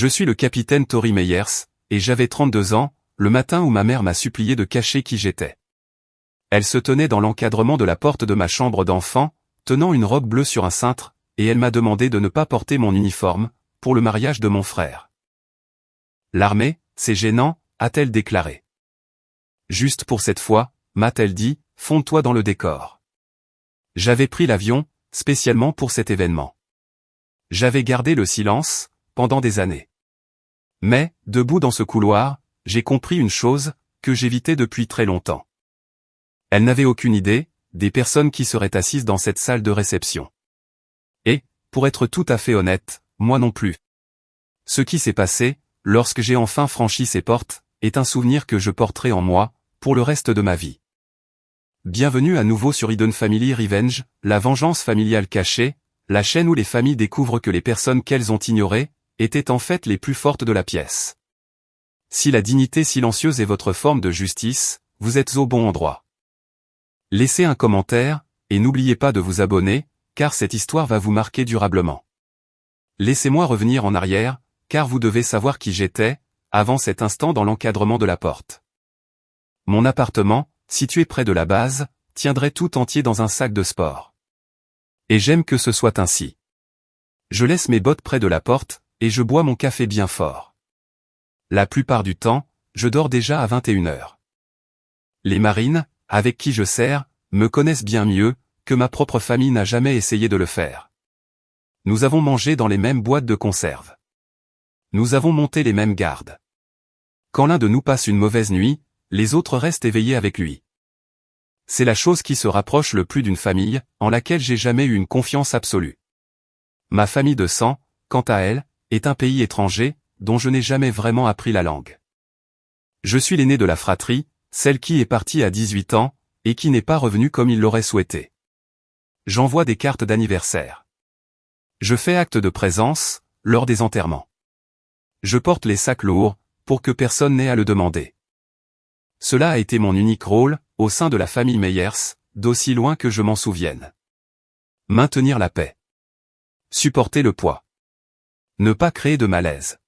Je suis le capitaine Tory Meyers, et j'avais 32 ans, le matin où ma mère m'a supplié de cacher qui j'étais. Elle se tenait dans l'encadrement de la porte de ma chambre d'enfant, tenant une robe bleue sur un cintre, et elle m'a demandé de ne pas porter mon uniforme, pour le mariage de mon frère. L'armée, c'est gênant, a-t-elle déclaré. Juste pour cette fois, m'a-t-elle dit, fonde-toi dans le décor. J'avais pris l'avion, spécialement pour cet événement. J'avais gardé le silence, pendant des années. Mais, debout dans ce couloir, j'ai compris une chose, que j'évitais depuis très longtemps. Elle n'avait aucune idée, des personnes qui seraient assises dans cette salle de réception. Et, pour être tout à fait honnête, moi non plus. Ce qui s'est passé, lorsque j'ai enfin franchi ces portes, est un souvenir que je porterai en moi, pour le reste de ma vie. Bienvenue à nouveau sur Hidden Family Revenge, la vengeance familiale cachée, la chaîne où les familles découvrent que les personnes qu'elles ont ignorées, étaient en fait les plus fortes de la pièce. Si la dignité silencieuse est votre forme de justice, vous êtes au bon endroit. Laissez un commentaire, et n'oubliez pas de vous abonner, car cette histoire va vous marquer durablement. Laissez-moi revenir en arrière, car vous devez savoir qui j'étais, avant cet instant dans l'encadrement de la porte. Mon appartement, situé près de la base, tiendrait tout entier dans un sac de sport. Et j'aime que ce soit ainsi. Je laisse mes bottes près de la porte, et je bois mon café bien fort. La plupart du temps, je dors déjà à 21h. Les marines, avec qui je sers, me connaissent bien mieux, que ma propre famille n'a jamais essayé de le faire. Nous avons mangé dans les mêmes boîtes de conserve. Nous avons monté les mêmes gardes. Quand l'un de nous passe une mauvaise nuit, les autres restent éveillés avec lui. C'est la chose qui se rapproche le plus d'une famille, en laquelle j'ai jamais eu une confiance absolue. Ma famille de sang, quant à elle, est un pays étranger, dont je n'ai jamais vraiment appris la langue. Je suis l'aîné de la fratrie, celle qui est partie à 18 ans, et qui n'est pas revenue comme il l'aurait souhaité. J'envoie des cartes d'anniversaire. Je fais acte de présence, lors des enterrements. Je porte les sacs lourds, pour que personne n'ait à le demander. Cela a été mon unique rôle, au sein de la famille Meyers, d'aussi loin que je m'en souvienne. Maintenir la paix. Supporter le poids. Ne pas créer de malaise.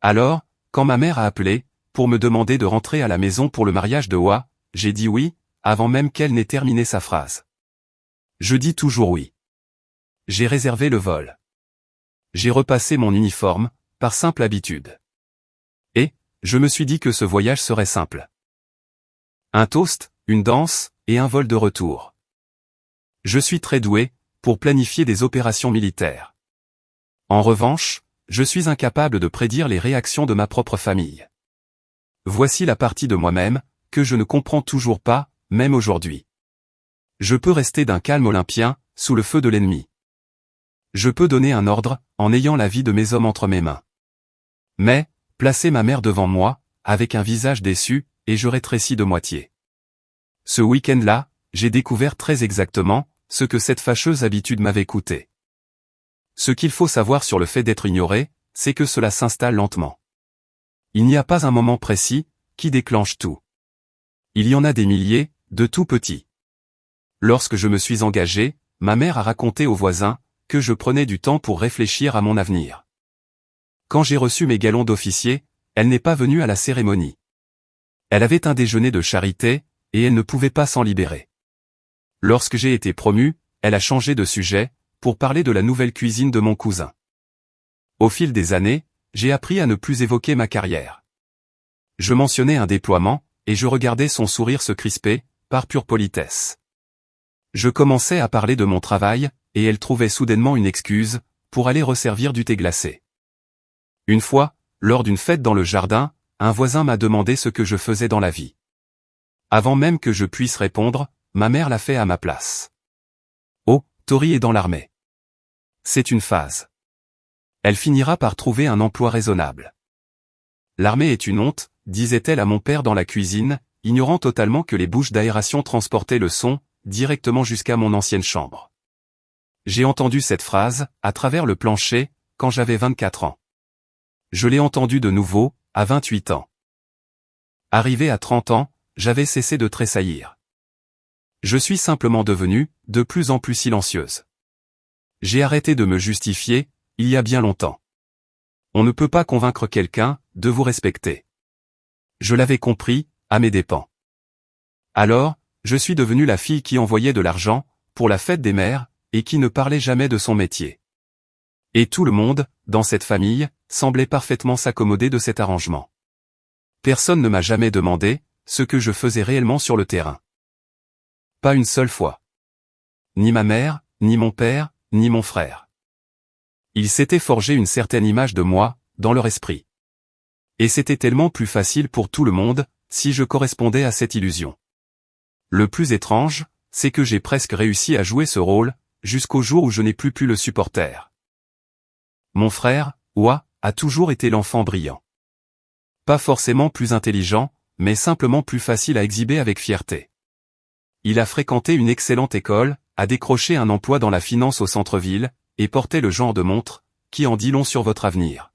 Alors, quand ma mère a appelé, pour me demander de rentrer à la maison pour le mariage de Wa, j'ai dit oui, avant même qu'elle n'ait terminé sa phrase. Je dis toujours oui. J'ai réservé le vol. J'ai repassé mon uniforme, par simple habitude. Et, je me suis dit que ce voyage serait simple. Un toast, une danse, et un vol de retour. Je suis très doué, pour planifier des opérations militaires. En revanche, je suis incapable de prédire les réactions de ma propre famille. Voici la partie de moi-même, que je ne comprends toujours pas, même aujourd'hui. Je peux rester d'un calme olympien, sous le feu de l'ennemi. Je peux donner un ordre, en ayant la vie de mes hommes entre mes mains. Mais, placer ma mère devant moi, avec un visage déçu, et je rétrécis de moitié. Ce week-end-là, j'ai découvert très exactement, ce que cette fâcheuse habitude m'avait coûté. Ce qu'il faut savoir sur le fait d'être ignoré, c'est que cela s'installe lentement. Il n'y a pas un moment précis, qui déclenche tout. Il y en a des milliers, de tout petits. Lorsque je me suis engagé, ma mère a raconté aux voisins, que je prenais du temps pour réfléchir à mon avenir. Quand j'ai reçu mes galons d'officier, elle n'est pas venue à la cérémonie. Elle avait un déjeuner de charité, et elle ne pouvait pas s'en libérer. Lorsque j'ai été promu, elle a changé de sujet, pour parler de la nouvelle cuisine de mon cousin. Au fil des années, j'ai appris à ne plus évoquer ma carrière. Je mentionnais un déploiement, et je regardais son sourire se crisper, par pure politesse. Je commençais à parler de mon travail, et elle trouvait soudainement une excuse, pour aller resservir du thé glacé. Une fois, lors d'une fête dans le jardin, un voisin m'a demandé ce que je faisais dans la vie. Avant même que je puisse répondre, ma mère l'a fait à ma place. Oh, Tory est dans l'armée. C'est une phase. Elle finira par trouver un emploi raisonnable. L'armée est une honte, disait-elle à mon père dans la cuisine, ignorant totalement que les bouches d'aération transportaient le son, directement jusqu'à mon ancienne chambre. J'ai entendu cette phrase, à travers le plancher, quand j'avais 24 ans. Je l'ai entendue de nouveau, à 28 ans. Arrivé à 30 ans, j'avais cessé de tressaillir. Je suis simplement devenue, de plus en plus silencieuse. J'ai arrêté de me justifier, il y a bien longtemps. On ne peut pas convaincre quelqu'un de vous respecter. Je l'avais compris, à mes dépens. Alors, je suis devenue la fille qui envoyait de l'argent, pour la fête des mères, et qui ne parlait jamais de son métier. Et tout le monde, dans cette famille, semblait parfaitement s'accommoder de cet arrangement. Personne ne m'a jamais demandé ce que je faisais réellement sur le terrain. Pas une seule fois. Ni ma mère, ni mon père, ni mon frère. Ils s'étaient forgé une certaine image de moi, dans leur esprit. Et c'était tellement plus facile pour tout le monde, si je correspondais à cette illusion. Le plus étrange, c'est que j'ai presque réussi à jouer ce rôle, jusqu'au jour où je n'ai plus pu le supporter. Mon frère, Wa, a toujours été l'enfant brillant. Pas forcément plus intelligent, mais simplement plus facile à exhiber avec fierté. Il a fréquenté une excellente école, a décroché un emploi dans la finance au centre-ville, et portait le genre de montre, qui en dit long sur votre avenir.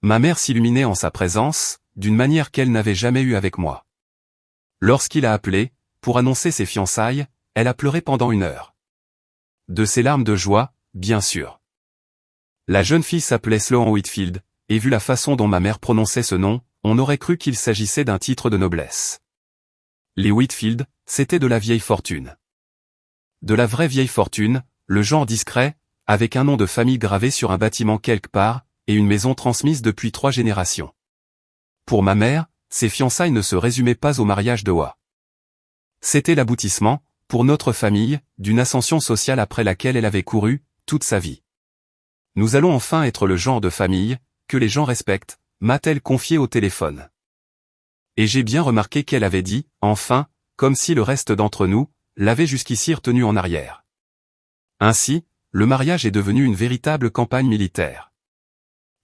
Ma mère s'illuminait en sa présence, d'une manière qu'elle n'avait jamais eue avec moi. Lorsqu'il a appelé, pour annoncer ses fiançailles, elle a pleuré pendant 1 heure. De ses larmes de joie, bien sûr. La jeune fille s'appelait Sloan Whitfield, et vu la façon dont ma mère prononçait ce nom, on aurait cru qu'il s'agissait d'un titre de noblesse. Les Whitfield, c'était de la vieille fortune. De la vraie vieille fortune, le genre discret, avec un nom de famille gravé sur un bâtiment quelque part, et une maison transmise depuis 3 générations. Pour ma mère, ses fiançailles ne se résumaient pas au mariage de Wa. C'était l'aboutissement, pour notre famille, d'une ascension sociale après laquelle elle avait couru, toute sa vie. Nous allons enfin être le genre de famille, que les gens respectent, m'a-t-elle confié au téléphone. Et j'ai bien remarqué qu'elle avait dit, enfin, comme si le reste d'entre nous, l'avait jusqu'ici retenu en arrière. Ainsi, le mariage est devenu une véritable campagne militaire.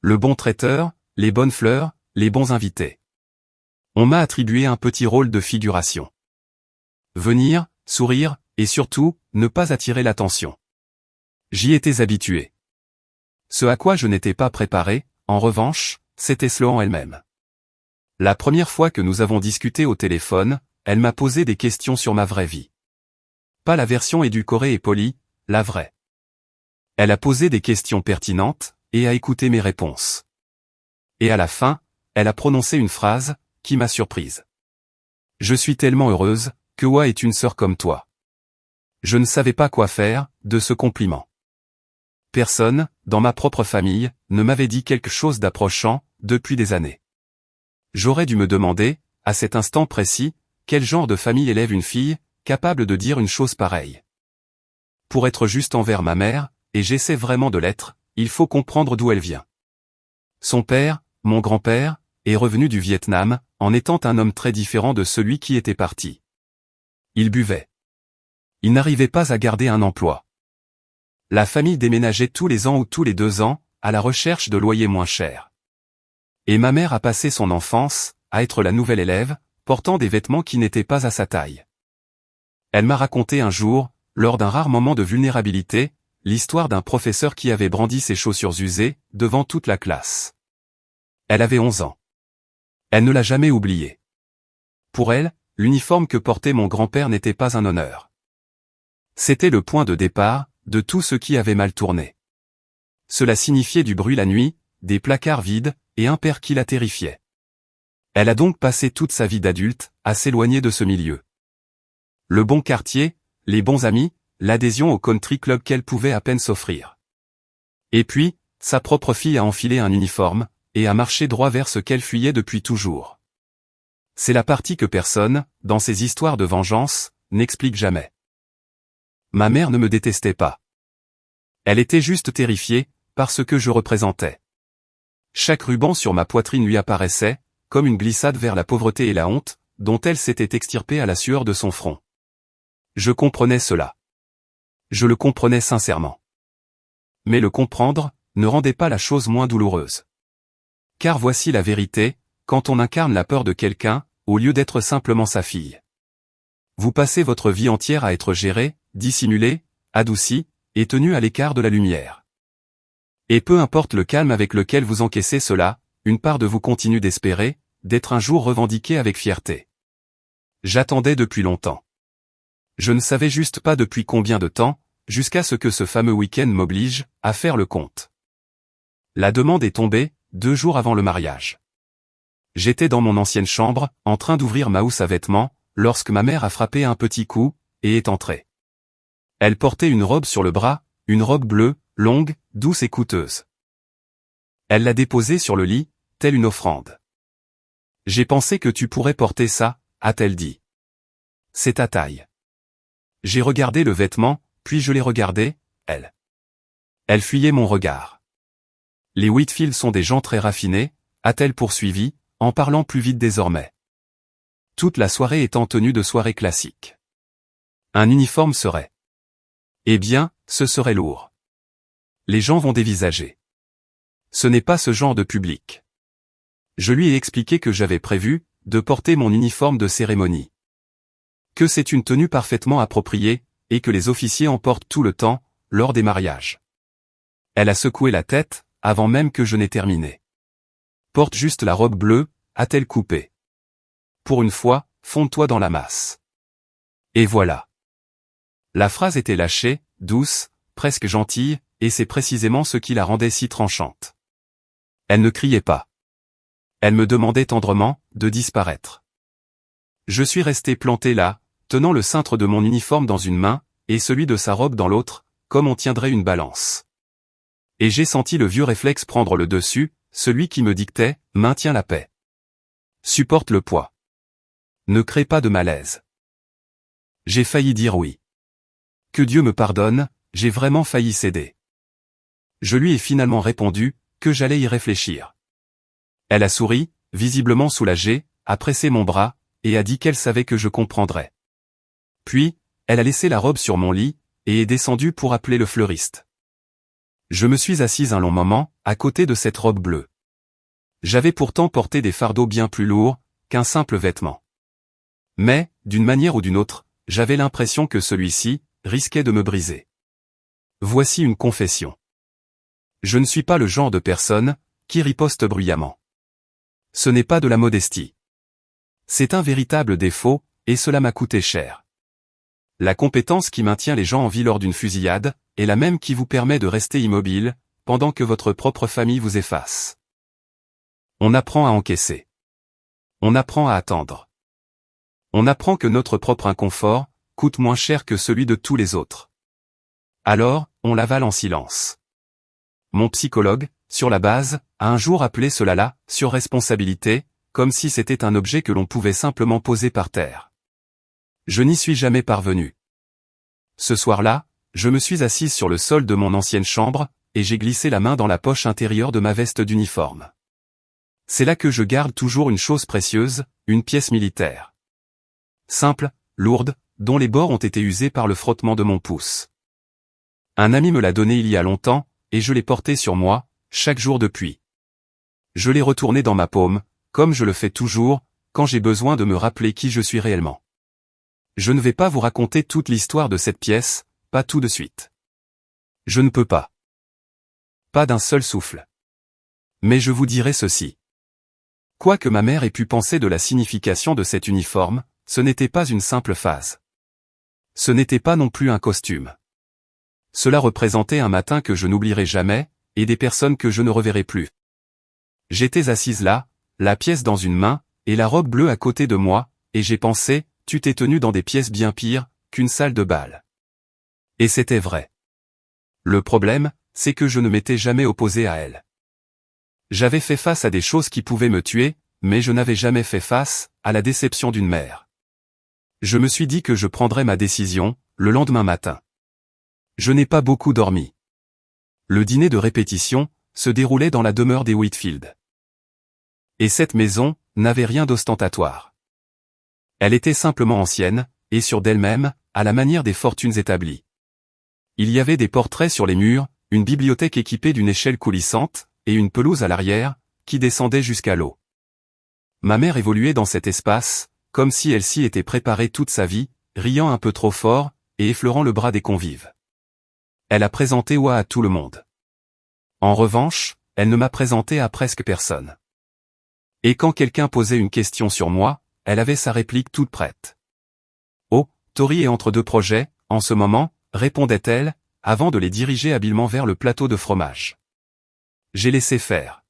Le bon traiteur, les bonnes fleurs, les bons invités. On m'a attribué un petit rôle de figuration. Venir, sourire, et surtout, ne pas attirer l'attention. J'y étais habitué. Ce à quoi je n'étais pas préparé, en revanche, c'était Sloan elle-même. La première fois que nous avons discuté au téléphone, elle m'a posé des questions sur ma vraie vie. Pas la version édulcorée et polie, la vraie. Elle a posé des questions pertinentes, et a écouté mes réponses. Et à la fin, elle a prononcé une phrase, qui m'a surprise. Je suis tellement heureuse, que Wa est une sœur comme toi. Je ne savais pas quoi faire, de ce compliment. Personne, dans ma propre famille, ne m'avait dit quelque chose d'approchant, depuis des années. J'aurais dû me demander, à cet instant précis, quel genre de famille élève une fille, capable de dire une chose pareille. Pour être juste envers ma mère, et j'essaie vraiment de l'être, il faut comprendre d'où elle vient. Son père, mon grand-père, est revenu du Vietnam, en étant un homme très différent de celui qui était parti. Il buvait. Il n'arrivait pas à garder un emploi. La famille déménageait tous les ans ou tous les 2 ans, à la recherche de loyers moins chers. Et ma mère a passé son enfance, à être la nouvelle élève, portant des vêtements qui n'étaient pas à sa taille. Elle m'a raconté un jour, lors d'un rare moment de vulnérabilité, l'histoire d'un professeur qui avait brandi ses chaussures usées, devant toute la classe. Elle avait 11 ans. Elle ne l'a jamais oublié. Pour elle, l'uniforme que portait mon grand-père n'était pas un honneur. C'était le point de départ, de tout ce qui avait mal tourné. Cela signifiait du bruit la nuit, des placards vides, et un père qui la terrifiait. Elle a donc passé toute sa vie d'adulte, à s'éloigner de ce milieu. Le bon quartier, les bons amis, l'adhésion au country club qu'elle pouvait à peine s'offrir. Et puis, sa propre fille a enfilé un uniforme, et a marché droit vers ce qu'elle fuyait depuis toujours. C'est la partie que personne, dans ces histoires de vengeance, n'explique jamais. Ma mère ne me détestait pas. Elle était juste terrifiée, par ce que je représentais. Chaque ruban sur ma poitrine lui apparaissait, comme une glissade vers la pauvreté et la honte, dont elle s'était extirpée à la sueur de son front. Je comprenais cela. Je le comprenais sincèrement. Mais le comprendre, ne rendait pas la chose moins douloureuse. Car voici la vérité, quand on incarne la peur de quelqu'un, au lieu d'être simplement sa fille. Vous passez votre vie entière à être géré, dissimulé, adouci, et tenu à l'écart de la lumière. Et peu importe le calme avec lequel vous encaissez cela, une part de vous continue d'espérer, d'être un jour revendiqué avec fierté. J'attendais depuis longtemps. Je ne savais juste pas depuis combien de temps, jusqu'à ce que ce fameux week-end m'oblige à faire le compte. La demande est tombée, 2 jours avant le mariage. J'étais dans mon ancienne chambre, en train d'ouvrir ma housse à vêtements, lorsque ma mère a frappé un petit coup, et est entrée. Elle portait une robe sur le bras, une robe bleue, longue, douce et coûteuse. Elle l'a déposée sur le lit, telle une offrande. J'ai pensé que tu pourrais porter ça, a-t-elle dit. C'est ta taille. J'ai regardé le vêtement, puis je l'ai regardé, elle. Elle fuyait mon regard. Les Whitfield sont des gens très raffinés, a-t-elle poursuivi, en parlant plus vite désormais. Toute la soirée est en tenue de soirée classique. Un uniforme serait. Eh bien, ce serait lourd. Les gens vont dévisager. Ce n'est pas ce genre de public. Je lui ai expliqué que j'avais prévu de porter mon uniforme de cérémonie. Que c'est une tenue parfaitement appropriée, et que les officiers en portent tout le temps, lors des mariages. Elle a secoué la tête, avant même que je n'ai terminé. Porte juste la robe bleue, a-t-elle coupé. Pour une fois, fonds-toi dans la masse. Et voilà. La phrase était lâchée, douce, presque gentille, et c'est précisément ce qui la rendait si tranchante. Elle ne criait pas. Elle me demandait tendrement de disparaître. Je suis resté planté là, tenant le cintre de mon uniforme dans une main, et celui de sa robe dans l'autre, comme on tiendrait une balance. Et j'ai senti le vieux réflexe prendre le dessus, celui qui me dictait « Maintiens la paix. Supporte le poids. Ne crée pas de malaise. » J'ai failli dire oui. Que Dieu me pardonne, j'ai vraiment failli céder. Je lui ai finalement répondu que j'allais y réfléchir. Elle a souri, visiblement soulagée, a pressé mon bras, et a dit qu'elle savait que je comprendrais. Puis, elle a laissé la robe sur mon lit, et est descendue pour appeler le fleuriste. Je me suis assise un long moment, à côté de cette robe bleue. J'avais pourtant porté des fardeaux bien plus lourds qu'un simple vêtement. Mais, d'une manière ou d'une autre, j'avais l'impression que celui-ci risquait de me briser. Voici une confession. Je ne suis pas le genre de personne qui riposte bruyamment. Ce n'est pas de la modestie. C'est un véritable défaut, et cela m'a coûté cher. La compétence qui maintient les gens en vie lors d'une fusillade est la même qui vous permet de rester immobile, pendant que votre propre famille vous efface. On apprend à encaisser. On apprend à attendre. On apprend que notre propre inconfort coûte moins cher que celui de tous les autres. Alors, on l'avale en silence. Mon psychologue, sur la base, a un jour appelé cela la surresponsabilité, comme si c'était un objet que l'on pouvait simplement poser par terre. Je n'y suis jamais parvenu. Ce soir-là, je me suis assise sur le sol de mon ancienne chambre, et j'ai glissé la main dans la poche intérieure de ma veste d'uniforme. C'est là que je garde toujours une chose précieuse, une pièce militaire. Simple, lourde, dont les bords ont été usés par le frottement de mon pouce. Un ami me l'a donnée il y a longtemps, et je l'ai portée sur moi, chaque jour depuis. Je l'ai retournée dans ma paume, comme je le fais toujours, quand j'ai besoin de me rappeler qui je suis réellement. Je ne vais pas vous raconter toute l'histoire de cette pièce, pas tout de suite. Je ne peux pas. Pas d'un seul souffle. Mais je vous dirai ceci. Quoi que ma mère ait pu penser de la signification de cet uniforme, ce n'était pas une simple phase. Ce n'était pas non plus un costume. Cela représentait un matin que je n'oublierai jamais, et des personnes que je ne reverrai plus. J'étais assise là, la pièce dans une main, et la robe bleue à côté de moi, et j'ai pensé, tu t'es tenu dans des pièces bien pires qu'une salle de bal. Et c'était vrai. Le problème, c'est que je ne m'étais jamais opposé à elle. J'avais fait face à des choses qui pouvaient me tuer, mais je n'avais jamais fait face à la déception d'une mère. Je me suis dit que je prendrais ma décision le lendemain matin. Je n'ai pas beaucoup dormi. Le dîner de répétition se déroulait dans la demeure des Whitfield. Et cette maison n'avait rien d'ostentatoire. Elle était simplement ancienne, et sûre d'elle-même, à la manière des fortunes établies. Il y avait des portraits sur les murs, une bibliothèque équipée d'une échelle coulissante, et une pelouse à l'arrière, qui descendait jusqu'à l'eau. Ma mère évoluait dans cet espace, comme si elle s'y était préparée toute sa vie, riant un peu trop fort, et effleurant le bras des convives. Elle a présenté Oua à tout le monde. En revanche, elle ne m'a présenté à presque personne. Et quand quelqu'un posait une question sur moi, elle avait sa réplique toute prête. « Oh, Tori est entre deux projets, en ce moment », répondait-elle, avant de les diriger habilement vers le plateau de fromage. J'ai laissé faire.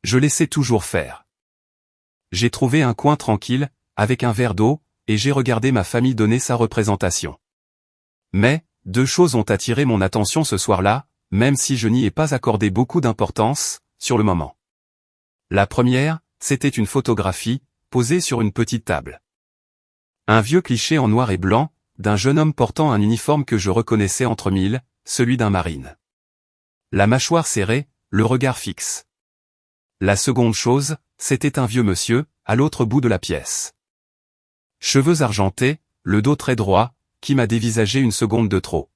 Je laissais toujours faire. J'ai trouvé un coin tranquille, avec un verre d'eau, et j'ai regardé ma famille donner sa représentation. Mais, deux choses ont attiré mon attention ce soir-là, même si je n'y ai pas accordé beaucoup d'importance, sur le moment. La première, c'était une photographie, posée sur une petite table. Un vieux cliché en noir et blanc, d'un jeune homme portant un uniforme que je reconnaissais entre mille, celui d'un marine. La mâchoire serrée, le regard fixe. La seconde chose, c'était un vieux monsieur, à l'autre bout de la pièce. Cheveux argentés, le dos très droit, qui m'a dévisagé une seconde de trop.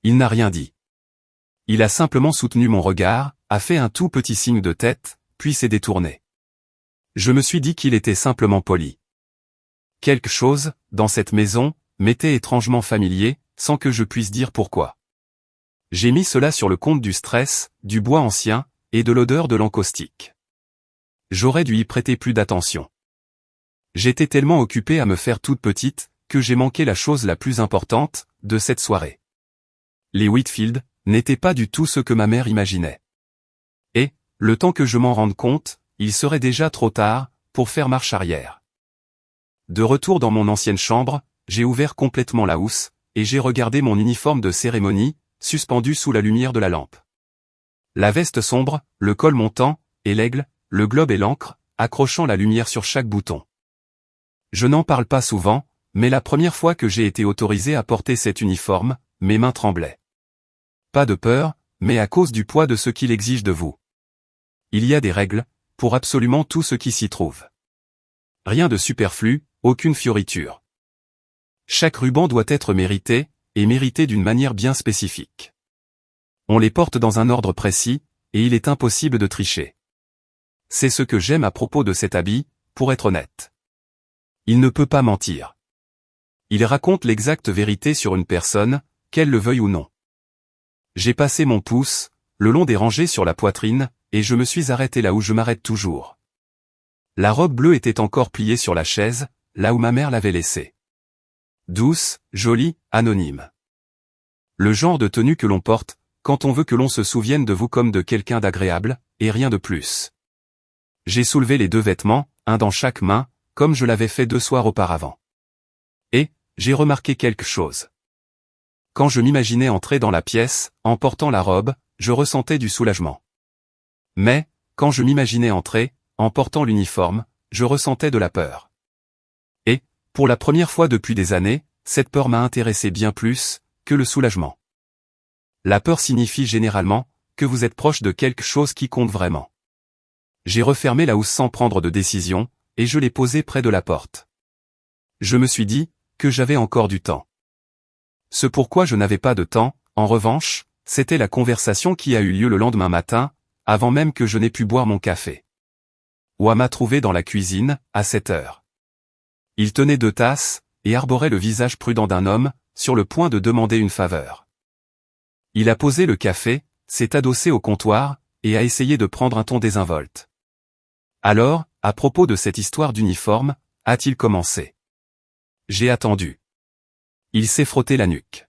Il n'a rien dit. Il a simplement soutenu mon regard, a fait un tout petit signe de tête, puis s'est détourné. Je me suis dit qu'il était simplement poli. Quelque chose, dans cette maison, m'était étrangement familier, sans que je puisse dire pourquoi. J'ai mis cela sur le compte du stress, du bois ancien, et de l'odeur de l'encaustique. J'aurais dû y prêter plus d'attention. J'étais tellement occupé à me faire toute petite, que j'ai manqué la chose la plus importante, de cette soirée. Les Whitfield n'étaient pas du tout ce que ma mère imaginait. Et, le temps que je m'en rende compte, il serait déjà trop tard, pour faire marche arrière. De retour dans mon ancienne chambre, j'ai ouvert complètement la housse, et j'ai regardé mon uniforme de cérémonie, suspendu sous la lumière de la lampe. La veste sombre, le col montant, et l'aigle, le globe et l'encre, accrochant la lumière sur chaque bouton. Je n'en parle pas souvent, mais la première fois que j'ai été autorisé à porter cet uniforme, mes mains tremblaient. Pas de peur, mais à cause du poids de ce qu'il exige de vous. Il y a des règles, pour absolument tout ce qui s'y trouve. Rien de superflu, aucune fioriture. Chaque ruban doit être mérité, et mérité d'une manière bien spécifique. On les porte dans un ordre précis, et il est impossible de tricher. C'est ce que j'aime à propos de cet habit, pour être honnête. Il ne peut pas mentir. Il raconte l'exacte vérité sur une personne, qu'elle le veuille ou non. J'ai passé mon pouce, le long des rangées sur la poitrine, et je me suis arrêté là où je m'arrête toujours. La robe bleue était encore pliée sur la chaise, là où ma mère l'avait laissée. Douce, jolie, anonyme. Le genre de tenue que l'on porte, quand on veut que l'on se souvienne de vous comme de quelqu'un d'agréable, et rien de plus. J'ai soulevé les deux vêtements, un dans chaque main, comme je l'avais fait 2 soirs auparavant. Et, j'ai remarqué quelque chose. Quand je m'imaginais entrer dans la pièce, en portant la robe, je ressentais du soulagement. Mais, quand je m'imaginais entrer, en portant l'uniforme, je ressentais de la peur. Et, pour la première fois depuis des années, cette peur m'a intéressé bien plus, que le soulagement. La peur signifie généralement, que vous êtes proche de quelque chose qui compte vraiment. J'ai refermé la housse sans prendre de décision, et je l'ai posée près de la porte. Je me suis dit, que j'avais encore du temps. Ce pourquoi je n'avais pas de temps, en revanche, c'était la conversation qui a eu lieu le lendemain matin, avant même que je n'ai pu boire mon café. Wa m'a trouvé dans la cuisine, à 7 heures. Il tenait 2 tasses, et arborait le visage prudent d'un homme, sur le point de demander une faveur. Il a posé le café, s'est adossé au comptoir, et a essayé de prendre un ton désinvolte. Alors, à propos de cette histoire d'uniforme, a-t-il commencé. J'ai attendu. Il s'est frotté la nuque.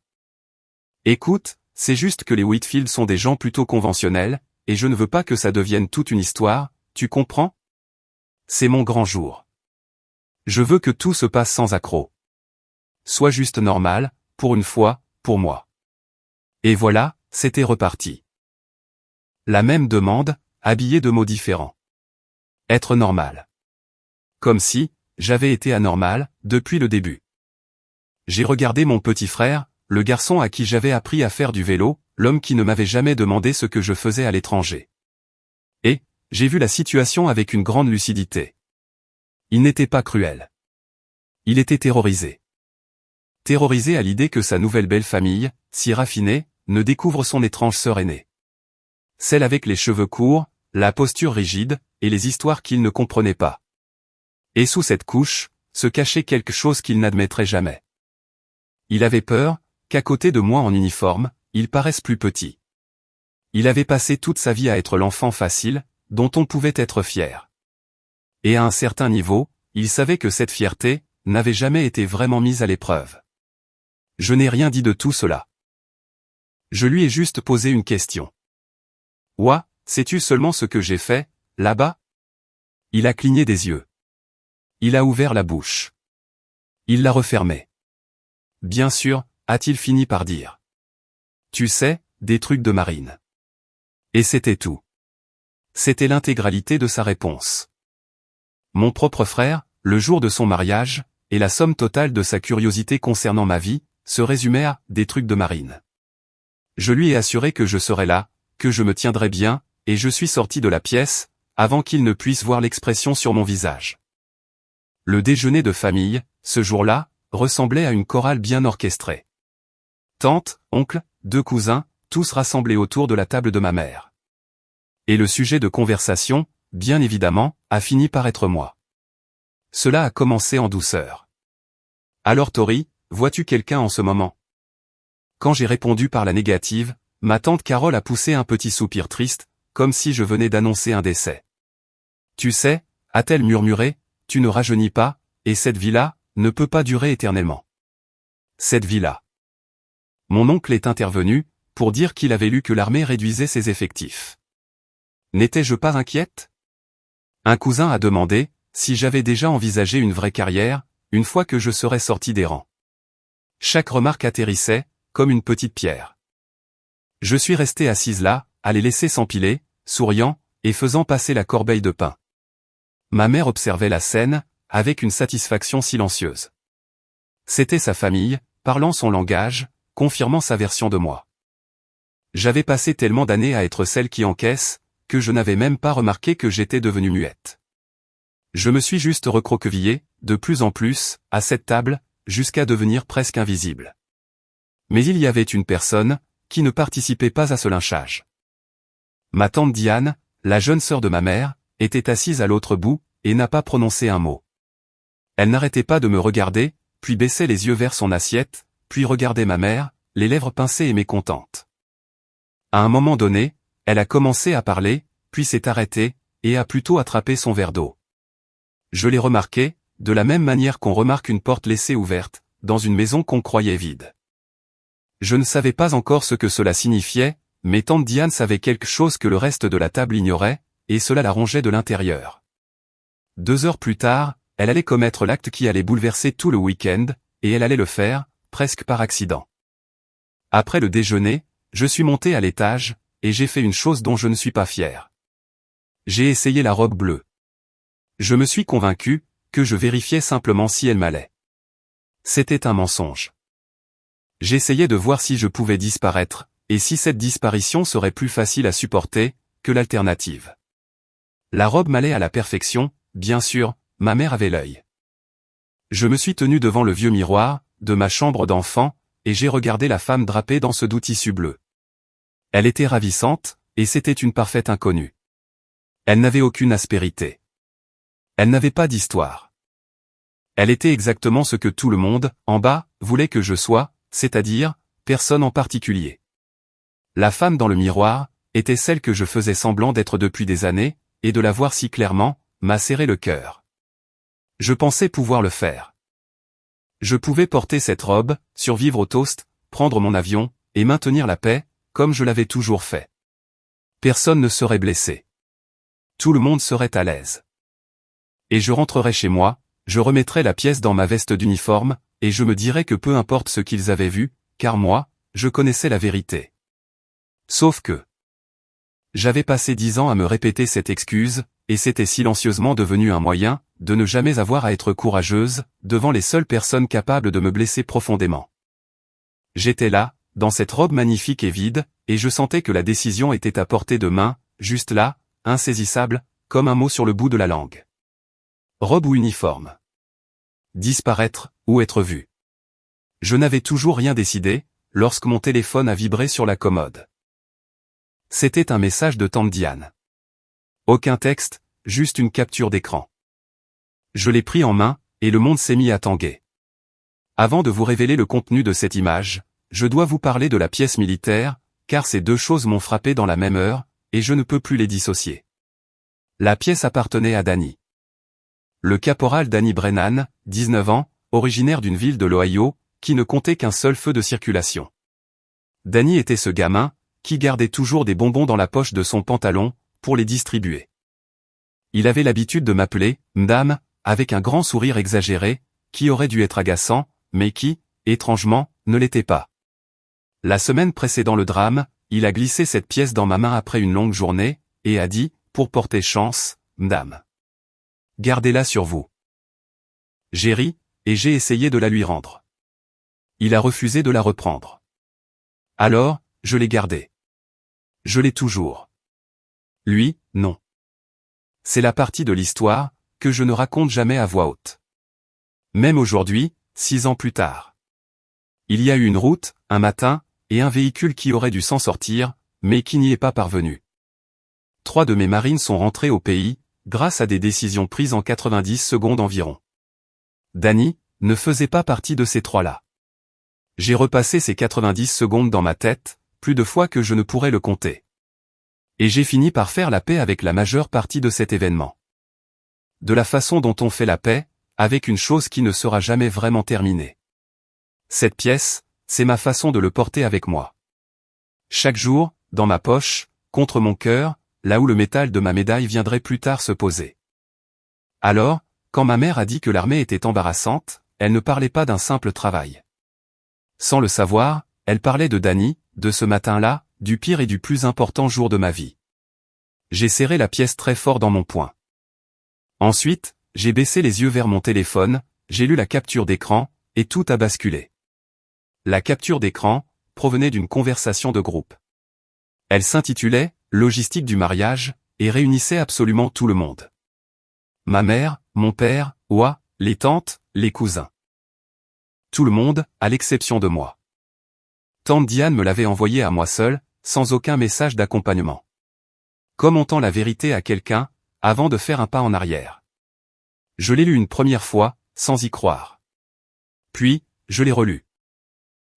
Écoute, c'est juste que les Whitfield sont des gens plutôt conventionnels, et je ne veux pas que ça devienne toute une histoire, tu comprends? C'est mon grand jour. Je veux que tout se passe sans accroc. Sois juste normal, pour une fois, pour moi. Et voilà, c'était reparti. La même demande, habillée de mots différents. Être normal. Comme si, j'avais été anormal, depuis le début. J'ai regardé mon petit frère, le garçon à qui j'avais appris à faire du vélo, l'homme qui ne m'avait jamais demandé ce que je faisais à l'étranger. Et, j'ai vu la situation avec une grande lucidité. Il n'était pas cruel. Il était terrorisé. Terrorisé à l'idée que sa nouvelle belle famille, si raffinée, ne découvre son étrange sœur aînée. Celle avec les cheveux courts, la posture rigide, et les histoires qu'il ne comprenait pas. Et sous cette couche, se cachait quelque chose qu'il n'admettrait jamais. Il avait peur, qu'à côté de moi en uniforme, il paraisse plus petit. Il avait passé toute sa vie à être l'enfant facile, dont on pouvait être fier. Et à un certain niveau, il savait que cette fierté, n'avait jamais été vraiment mise à l'épreuve. Je n'ai rien dit de tout cela. Je lui ai juste posé une question. Ouah, sais-tu seulement ce que j'ai fait, là-bas? Il a cligné des yeux. Il a ouvert la bouche. Il l'a refermée. Bien sûr, a-t-il fini par dire. Tu sais, des trucs de marine. Et c'était tout. C'était l'intégralité de sa réponse. Mon propre frère, le jour de son mariage, et la somme totale de sa curiosité concernant ma vie, se résumait à « des trucs de marine ». Je lui ai assuré que je serais là, que je me tiendrais bien, et je suis sorti de la pièce, avant qu'il ne puisse voir l'expression sur mon visage. Le déjeuner de famille, ce jour-là, ressemblait à une chorale bien orchestrée. Tante, oncle, 2 cousins, tous rassemblés autour de la table de ma mère. Et le sujet de conversation, bien évidemment, a fini par être moi. Cela a commencé en douceur. Alors Tori, vois-tu quelqu'un en ce moment? Quand j'ai répondu par la négative, ma tante Carole a poussé un petit soupir triste, comme si je venais d'annoncer un décès. Tu sais, a-t-elle murmuré, tu ne rajeunis pas, et cette vie-là, ne peut pas durer éternellement. Cette vie-là. Mon oncle est intervenu, pour dire qu'il avait lu que l'armée réduisait ses effectifs. N'étais-je pas inquiète? Un cousin a demandé, si j'avais déjà envisagé une vraie carrière, une fois que je serais sorti des rangs. Chaque remarque atterrissait, comme une petite pierre. Je suis resté assise là, à les laisser s'empiler, souriant, et faisant passer la corbeille de pain. Ma mère observait la scène, avec une satisfaction silencieuse. C'était sa famille, parlant son langage, confirmant sa version de moi. J'avais passé tellement d'années à être celle qui encaisse, que je n'avais même pas remarqué que j'étais devenue muette. Je me suis juste recroquevillé, de plus en plus, à cette table, jusqu'à devenir presque invisible. Mais il y avait une personne, qui ne participait pas à ce lynchage. Ma tante Diane, la jeune sœur de ma mère, était assise à l'autre bout, et n'a pas prononcé un mot. Elle n'arrêtait pas de me regarder, puis baissait les yeux vers son assiette, puis regardait ma mère, les lèvres pincées et mécontentes. À un moment donné, elle a commencé à parler, puis s'est arrêtée, et a plutôt attrapé son verre d'eau. Je l'ai remarqué, de la même manière qu'on remarque une porte laissée ouverte, dans une maison qu'on croyait vide. Je ne savais pas encore ce que cela signifiait, mais tante Diane savait quelque chose que le reste de la table ignorait, et cela la rongeait de l'intérieur. 2 heures plus tard, elle allait commettre l'acte qui allait bouleverser tout le week-end, et elle allait le faire, presque par accident. Après le déjeuner, je suis monté à l'étage, et j'ai fait une chose dont je ne suis pas fier. J'ai essayé la robe bleue. Je me suis convaincu, que je vérifiais simplement si elle m'allait. C'était un mensonge. J'essayais de voir si je pouvais disparaître, et si cette disparition serait plus facile à supporter, que l'alternative. La robe m'allait à la perfection, bien sûr, ma mère avait l'œil. Je me suis tenu devant le vieux miroir, de ma chambre d'enfant, et j'ai regardé la femme drapée dans ce doux tissu bleu. Elle était ravissante, et c'était une parfaite inconnue. Elle n'avait aucune aspérité. Elle n'avait pas d'histoire. Elle était exactement ce que tout le monde, en bas, voulait que je sois, c'est-à-dire, personne en particulier. La femme dans le miroir, était celle que je faisais semblant d'être depuis des années, et de la voir si clairement, m'a serré le cœur. Je pensais pouvoir le faire. Je pouvais porter cette robe, survivre au toast, prendre mon avion, et maintenir la paix, comme je l'avais toujours fait. Personne ne serait blessé. Tout le monde serait à l'aise. Et je rentrerais chez moi, je remettrais la pièce dans ma veste d'uniforme, et je me dirais que peu importe ce qu'ils avaient vu, car moi, je connaissais la vérité. Sauf que j'avais passé 10 ans à me répéter cette excuse, et c'était silencieusement devenu un moyen, de ne jamais avoir à être courageuse, devant les seules personnes capables de me blesser profondément. J'étais là, dans cette robe magnifique et vide, et je sentais que la décision était à portée de main, juste là, insaisissable, comme un mot sur le bout de la langue. Robe ou uniforme? Disparaître, ou être vu? Je n'avais toujours rien décidé, lorsque mon téléphone a vibré sur la commode. C'était un message de tante Diane. Aucun texte, juste une capture d'écran. Je l'ai pris en main, et le monde s'est mis à tanguer. Avant de vous révéler le contenu de cette image, je dois vous parler de la pièce militaire, car ces 2 choses m'ont frappé dans la même heure, et je ne peux plus les dissocier. La pièce appartenait à Danny. Le caporal Danny Brennan, 19 ans, originaire d'une ville de l'Ohio, qui ne comptait qu'un seul feu de circulation. Danny était ce gamin, qui gardait toujours des bonbons dans la poche de son pantalon, pour les distribuer. Il avait l'habitude de m'appeler « M'dame », avec un grand sourire exagéré, qui aurait dû être agaçant, mais qui, étrangement, ne l'était pas. La semaine précédant le drame, il a glissé cette pièce dans ma main après une longue journée, et a dit, pour porter chance, « M'dame. Gardez-la sur vous. » J'ai ri, et j'ai essayé de la lui rendre. Il a refusé de la reprendre. Alors, je l'ai gardée. Je l'ai toujours. Lui, non. C'est la partie de l'histoire que je ne raconte jamais à voix haute. Même aujourd'hui, 6 ans plus tard. Il y a eu une route, un matin, et un véhicule qui aurait dû s'en sortir, mais qui n'y est pas parvenu. 3 de mes marines sont rentrés au pays, grâce à des décisions prises en 90 secondes environ. Danny ne faisait pas partie de ces 3-là. J'ai repassé ces 90 secondes dans ma tête, plus de fois que je ne pourrais le compter. Et j'ai fini par faire la paix avec la majeure partie de cet événement. De la façon dont on fait la paix, avec une chose qui ne sera jamais vraiment terminée. Cette pièce, c'est ma façon de le porter avec moi. Chaque jour, dans ma poche, contre mon cœur, là où le métal de ma médaille viendrait plus tard se poser. Alors, quand ma mère a dit que l'armée était embarrassante, elle ne parlait pas d'un simple travail. Sans le savoir, elle parlait de Danny, de ce matin-là, du pire et du plus important jour de ma vie. J'ai serré la pièce très fort dans mon poing. Ensuite, j'ai baissé les yeux vers mon téléphone, j'ai lu la capture d'écran, et tout a basculé. La capture d'écran provenait d'une conversation de groupe. Elle s'intitulait « Logistique du mariage » et réunissait absolument tout le monde. Ma mère, mon père, Oa, les tantes, les cousins. Tout le monde, à l'exception de moi. Tante Diane me l'avait envoyé à moi seul, sans aucun message d'accompagnement. Comme on tend la vérité à quelqu'un, avant de faire un pas en arrière. Je l'ai lu une première fois, sans y croire. Puis, je l'ai relu.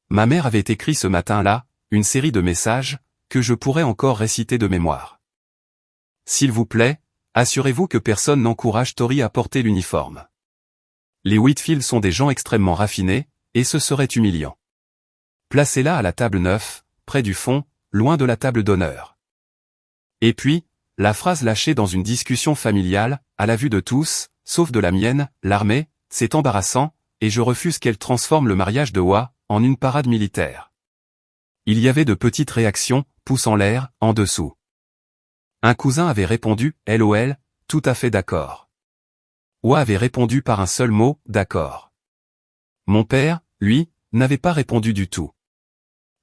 Ma mère avait écrit ce matin-là, une série de messages, que je pourrais encore réciter de mémoire. S'il vous plaît, assurez-vous que personne n'encourage Tori à porter l'uniforme. Les Whitfield sont des gens extrêmement raffinés, et ce serait humiliant. Placez-la à la table 9, près du fond, loin de la table d'honneur. Et puis, la phrase lâchée dans une discussion familiale, à la vue de tous, sauf de la mienne, l'armée, c'est embarrassant, et je refuse qu'elle transforme le mariage de Oa en une parade militaire. Il y avait de petites réactions, pouces en l'air, en dessous. Un cousin avait répondu, LOL, tout à fait d'accord. Oa avait répondu par un seul mot, d'accord. Mon père, lui, n'avait pas répondu du tout.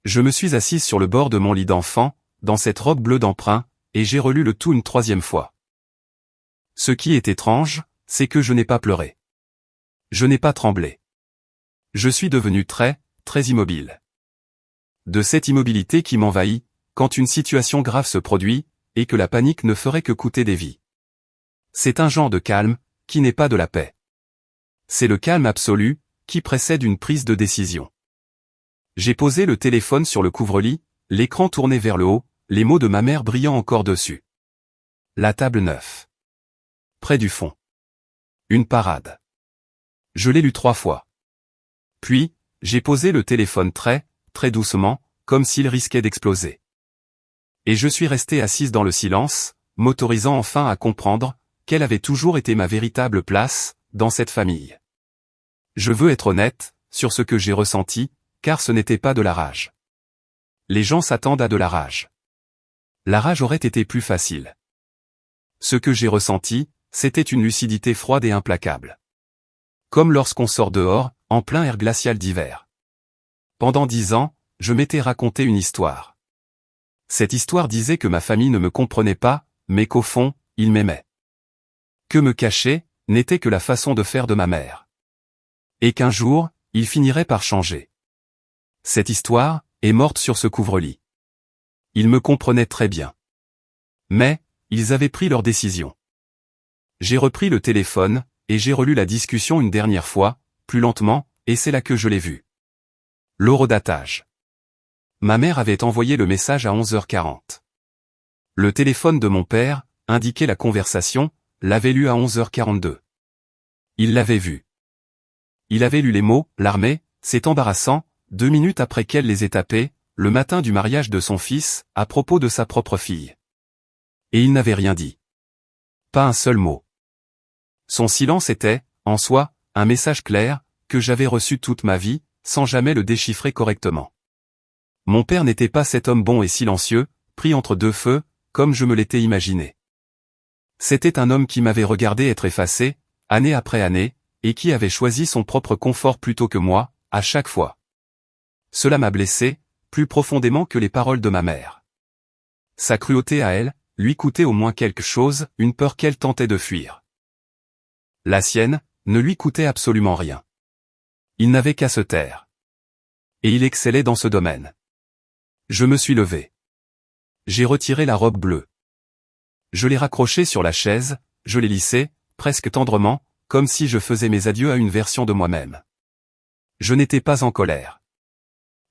Je me suis assise sur le bord de mon lit d'enfant, dans cette robe bleue d'emprunt, et j'ai relu le tout une 3e fois. Ce qui est étrange, c'est que je n'ai pas pleuré. Je n'ai pas tremblé. Je suis devenu très immobile. De cette immobilité qui m'envahit, quand une situation grave se produit, et que la panique ne ferait que coûter des vies. C'est un genre de calme, qui n'est pas de la paix. C'est le calme absolu, qui précède une prise de décision. J'ai posé le téléphone sur le couvre-lit, l'écran tourné vers le haut, les mots de ma mère brillant encore dessus. La table 9. Près du fond. Une parade. Je l'ai lu 3 fois. Puis, j'ai posé le téléphone très doucement, comme s'il risquait d'exploser. Et je suis resté assise dans le silence, m'autorisant enfin à comprendre quelle avait toujours été ma véritable place dans cette famille. Je veux être honnête sur ce que j'ai ressenti, car ce n'était pas de la rage. Les gens s'attendent à de la rage. La rage aurait été plus facile. Ce que j'ai ressenti, c'était une lucidité froide et implacable. Comme lorsqu'on sort dehors, en plein air glacial d'hiver. Pendant 10 ans, je m'étais raconté une histoire. Cette histoire disait que ma famille ne me comprenait pas, mais qu'au fond, ils m'aimaient. Que me cacher, n'était que la façon de faire de ma mère. Et qu'un jour, ils finiraient par changer. Cette histoire est morte sur ce couvre-lit. Ils me comprenaient très bien. Mais, ils avaient pris leur décision. J'ai repris le téléphone, et j'ai relu la discussion une dernière fois, plus lentement, et c'est là que je l'ai vue. L'horodatage. Ma mère avait envoyé le message à 11h40. Le téléphone de mon père, indiquait la conversation, l'avait lu à 11h42. Il l'avait vu. Il avait lu les mots « l'armée, c'est embarrassant », 2 minutes après qu'elle les ait tapés, le matin du mariage de son fils, à propos de sa propre fille. Et il n'avait rien dit. Pas un seul mot. Son silence était, en soi, un message clair, que j'avais reçu toute ma vie, sans jamais le déchiffrer correctement. Mon père n'était pas cet homme bon et silencieux, pris entre deux feux, comme je me l'étais imaginé. C'était un homme qui m'avait regardé être effacé, année après année, et qui avait choisi son propre confort plutôt que moi, à chaque fois. Cela m'a blessé, plus profondément que les paroles de ma mère. Sa cruauté à elle, lui coûtait au moins quelque chose, une peur qu'elle tentait de fuir. La sienne, ne lui coûtait absolument rien. Il n'avait qu'à se taire. Et il excellait dans ce domaine. Je me suis levé. J'ai retiré la robe bleue. Je l'ai raccrochée sur la chaise, je l'ai lissée, presque tendrement, comme si je faisais mes adieux à une version de moi-même. Je n'étais pas en colère.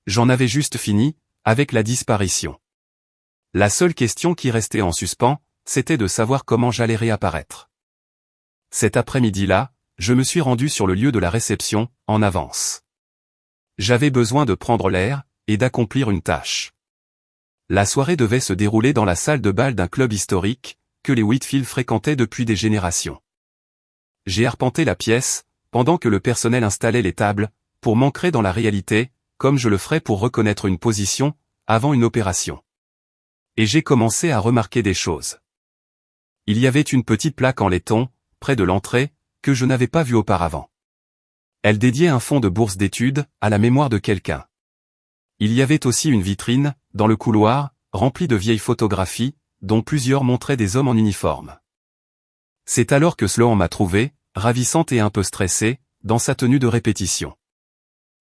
J'en avais juste fini, avec la disparition. La seule question qui restait en suspens, c'était de savoir comment j'allais réapparaître. Cet après-midi-là, je me suis rendu sur le lieu de la réception, en avance. J'avais besoin de prendre l'air, et d'accomplir une tâche. La soirée devait se dérouler dans la salle de bal d'un club historique, que les Whitfield fréquentaient depuis des générations. J'ai arpenté la pièce, pendant que le personnel installait les tables, pour m'ancrer dans la réalité, comme je le ferais pour reconnaître une position, avant une opération. Et j'ai commencé à remarquer des choses. Il y avait une petite plaque en laiton, près de l'entrée, que je n'avais pas vue auparavant. Elle dédiait un fonds de bourse d'études, à la mémoire de quelqu'un. Il y avait aussi une vitrine, dans le couloir, remplie de vieilles photographies, dont plusieurs montraient des hommes en uniforme. C'est alors que Sloan m'a trouvé, ravissante et un peu stressée, dans sa tenue de répétition.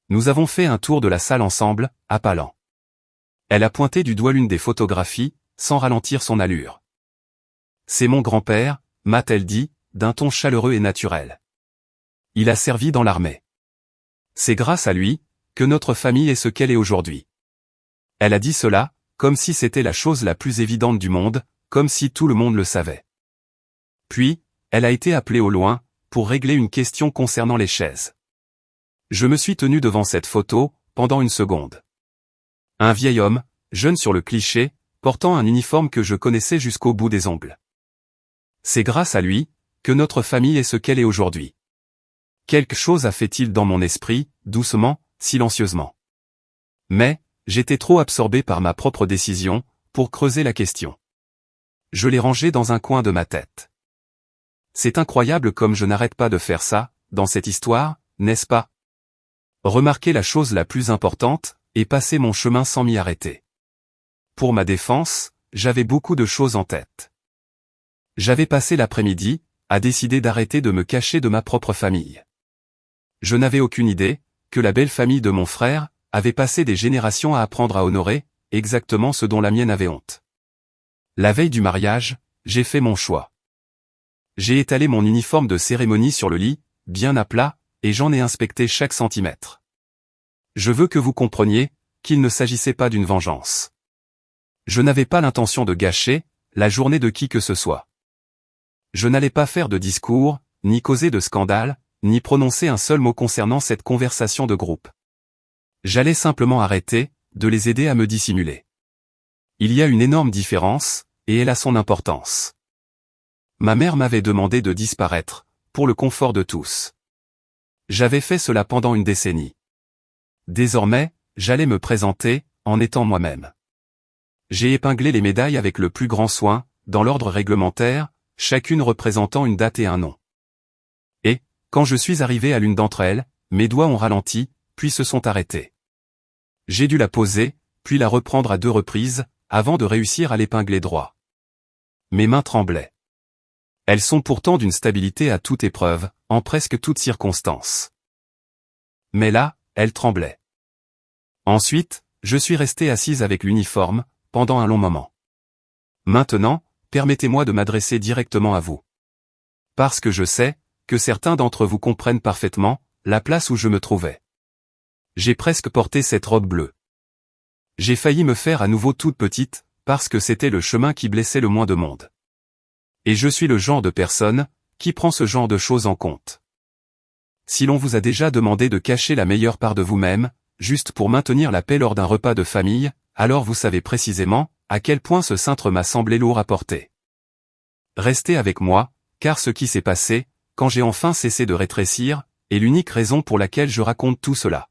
Nous avons fait un tour de la salle ensemble, appelant. Elle a pointé du doigt l'une des photographies, sans ralentir son allure. C'est mon grand-père, m'a-t-elle dit, d'un ton chaleureux et naturel. Il a servi dans l'armée. C'est grâce à lui, que notre famille est ce qu'elle est aujourd'hui. Elle a dit cela, comme si c'était la chose la plus évidente du monde, comme si tout le monde le savait. Puis, elle a été appelée au loin, pour régler une question concernant les chaises. Je me suis tenu devant cette photo, pendant une seconde. Un vieil homme, jeune sur le cliché, portant un uniforme que je connaissais jusqu'au bout des ongles. C'est grâce à lui, que notre famille est ce qu'elle est aujourd'hui. Quelque chose a fait-il dans mon esprit, doucement, silencieusement. Mais, j'étais trop absorbé par ma propre décision, pour creuser la question. Je l'ai rangée dans un coin de ma tête. C'est incroyable comme je n'arrête pas de faire ça, dans cette histoire, n'est-ce pas? Remarquer la chose la plus importante, et passer mon chemin sans m'y arrêter. Pour ma défense, j'avais beaucoup de choses en tête. J'avais passé l'après-midi, à décider d'arrêter de me cacher de ma propre famille. Je n'avais aucune idée, que la belle famille de mon frère, avait passé des générations à apprendre à honorer, exactement ce dont la mienne avait honte. La veille du mariage, j'ai fait mon choix. J'ai étalé mon uniforme de cérémonie sur le lit, bien à plat, et j'en ai inspecté chaque centimètre. Je veux que vous compreniez, qu'il ne s'agissait pas d'une vengeance. Je n'avais pas l'intention de gâcher, la journée de qui que ce soit. Je n'allais pas faire de discours, ni causer de scandale, ni prononcer un seul mot concernant cette conversation de groupe. J'allais simplement arrêter, de les aider à me dissimuler. Il y a une énorme différence, et elle a son importance. Ma mère m'avait demandé de disparaître, pour le confort de tous. J'avais fait cela pendant une décennie. Désormais, j'allais me présenter, en étant moi-même. J'ai épinglé les médailles avec le plus grand soin, dans l'ordre réglementaire, chacune représentant une date et un nom. Et, quand je suis arrivé à l'une d'entre elles, mes doigts ont ralenti, puis se sont arrêtés. J'ai dû la poser, puis la reprendre à 2 reprises, avant de réussir à l'épingler droit. Mes mains tremblaient. Elles sont pourtant d'une stabilité à toute épreuve, en presque toute circonstance. Mais là, elles tremblaient. Ensuite, je suis resté assise avec l'uniforme, pendant un long moment. Maintenant, permettez-moi de m'adresser directement à vous. Parce que je sais, que certains d'entre vous comprennent parfaitement, la place où je me trouvais. J'ai presque porté cette robe bleue. J'ai failli me faire à nouveau toute petite, parce que c'était le chemin qui blessait le moins de monde. Et je suis le genre de personne, qui prend ce genre de choses en compte. Si l'on vous a déjà demandé de cacher la meilleure part de vous-même, juste pour maintenir la paix lors d'un repas de famille, alors vous savez précisément à quel point ce cintre m'a semblé lourd à porter. Restez avec moi, car ce qui s'est passé, quand j'ai enfin cessé de rétrécir, est l'unique raison pour laquelle je raconte tout cela.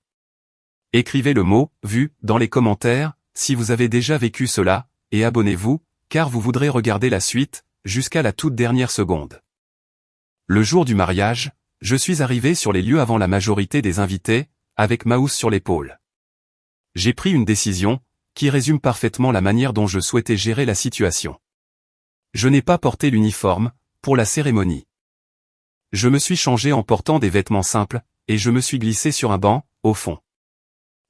Écrivez le mot « vu » dans les commentaires, si vous avez déjà vécu cela, et abonnez-vous, car vous voudrez regarder la suite, jusqu'à la toute dernière seconde. Le jour du mariage, je suis arrivé sur les lieux avant la majorité des invités, avec ma housse sur l'épaule. J'ai pris une décision, qui résume parfaitement la manière dont je souhaitais gérer la situation. Je n'ai pas porté l'uniforme, pour la cérémonie. Je me suis changé en portant des vêtements simples, et je me suis glissé sur un banc, au fond.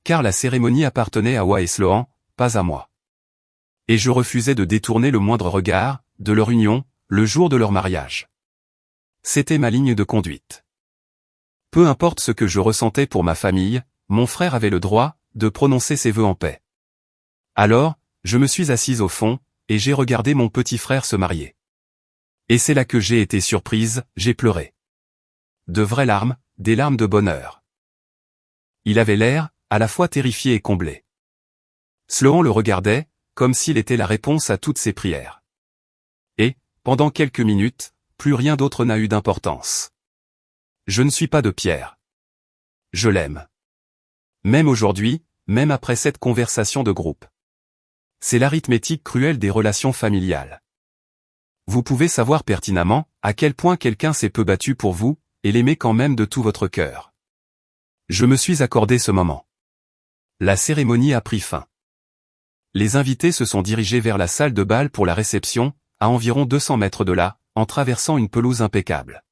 Car la cérémonie appartenait à Wa et Sloan, pas à moi. Et je refusais de détourner le moindre regard, de leur union, le jour de leur mariage. C'était ma ligne de conduite. Peu importe ce que je ressentais pour ma famille, mon frère avait le droit de prononcer ses vœux en paix. Alors, je me suis assise au fond, et j'ai regardé mon petit frère se marier. Et c'est là que j'ai été surprise, j'ai pleuré. De vraies larmes, des larmes de bonheur. Il avait l'air, à la fois terrifié et comblé. Sloan le regardait, comme s'il était la réponse à toutes ses prières. Et, pendant quelques minutes, plus rien d'autre n'a eu d'importance. Je ne suis pas de pierre. Je l'aime. Même aujourd'hui, même après cette conversation de groupe. C'est l'arithmétique cruelle des relations familiales. Vous pouvez savoir pertinemment à quel point quelqu'un s'est peu battu pour vous, et l'aimer quand même de tout votre cœur. Je me suis accordé ce moment. La cérémonie a pris fin. Les invités se sont dirigés vers la salle de bal pour la réception, à environ 200 mètres de là, en traversant une pelouse impeccable.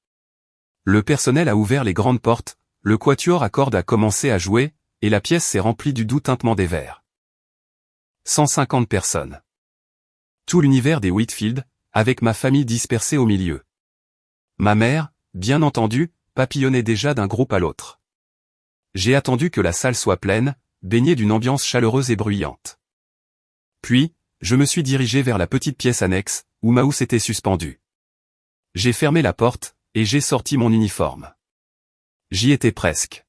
Le personnel a ouvert les grandes portes, le quatuor à cordes a commencé à jouer, et la pièce s'est remplie du doux tintement des verres. 150 personnes. Tout l'univers des Whitfield, avec ma famille dispersée au milieu. Ma mère, bien entendu, papillonnait déjà d'un groupe à l'autre. J'ai attendu que la salle soit pleine, baignée d'une ambiance chaleureuse et bruyante. Puis, je me suis dirigé vers la petite pièce annexe, où ma housse était suspendue. J'ai fermé la porte, et j'ai sorti mon uniforme. J'y étais presque.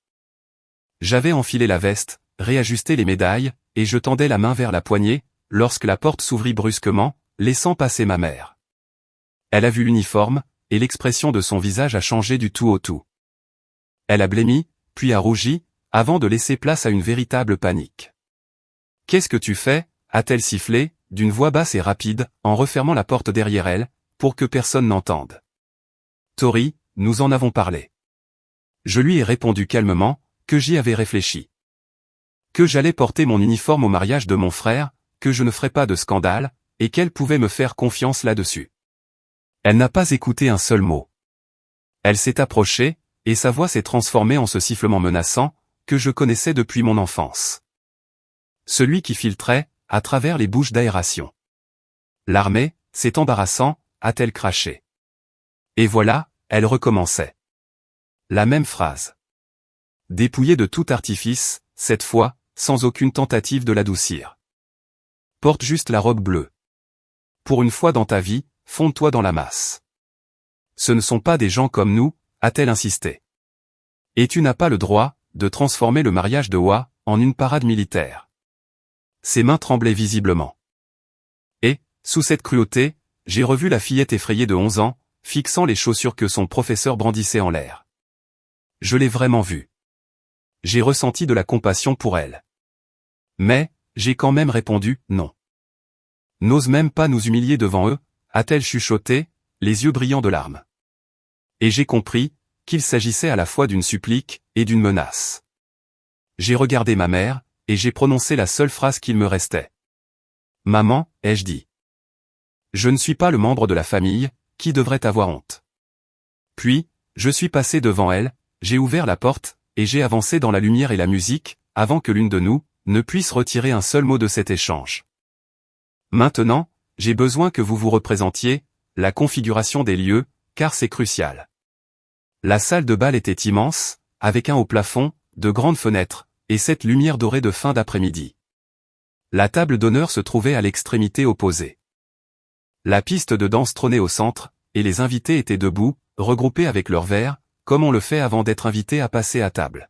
J'avais enfilé la veste, réajusté les médailles, et je tendais la main vers la poignée, lorsque la porte s'ouvrit brusquement, laissant passer ma mère. Elle a vu l'uniforme, et l'expression de son visage a changé du tout au tout. Elle a blêmi, puis a rougi, avant de laisser place à une véritable panique. « Qu'est-ce que tu fais » a-t-elle sifflé, d'une voix basse et rapide, en refermant la porte derrière elle, pour que personne n'entende. « Tori, nous en avons parlé. » Je lui ai répondu calmement, que j'y avais réfléchi. Que j'allais porter mon uniforme au mariage de mon frère, que je ne ferais pas de scandale, et qu'elle pouvait me faire confiance là-dessus. Elle n'a pas écouté un seul mot. Elle s'est approchée, et sa voix s'est transformée en ce sifflement menaçant, que je connaissais depuis mon enfance. Celui qui filtrait, à travers les bouches d'aération. L'armée, c'est embarrassant, a-t-elle craché. Et voilà, elle recommençait. La même phrase. Dépouillée de tout artifice, cette fois, sans aucune tentative de l'adoucir. Porte juste la robe bleue. Pour une fois dans ta vie, fonds-toi dans la masse. Ce ne sont pas des gens comme nous, a-t-elle insisté. Et tu n'as pas le droit de transformer le mariage de Wa en une parade militaire. Ses mains tremblaient visiblement. Et, sous cette cruauté, j'ai revu la fillette effrayée de 11 ans, fixant les chaussures que son professeur brandissait en l'air. Je l'ai vraiment vue. J'ai ressenti de la compassion pour elle. Mais, j'ai quand même répondu « non ». N'ose même pas nous humilier devant eux, a-t-elle chuchoté, les yeux brillants de larmes. Et j'ai compris qu'il s'agissait à la fois d'une supplique et d'une menace. J'ai regardé ma mère, et j'ai prononcé la seule phrase qu'il me restait. « Maman », ai-je dit. Je ne suis pas le membre de la famille, qui devrait avoir honte. Puis, je suis passé devant elle, j'ai ouvert la porte, et j'ai avancé dans la lumière et la musique, avant que l'une de nous ne puisse retirer un seul mot de cet échange. Maintenant, j'ai besoin que vous vous représentiez la configuration des lieux, car c'est crucial. La salle de bal était immense, avec un haut plafond, de grandes fenêtres, et cette lumière dorée de fin d'après-midi. La table d'honneur se trouvait à l'extrémité opposée. La piste de danse trônait au centre, et les invités étaient debout, regroupés avec leurs verres, comme on le fait avant d'être invité à passer à table.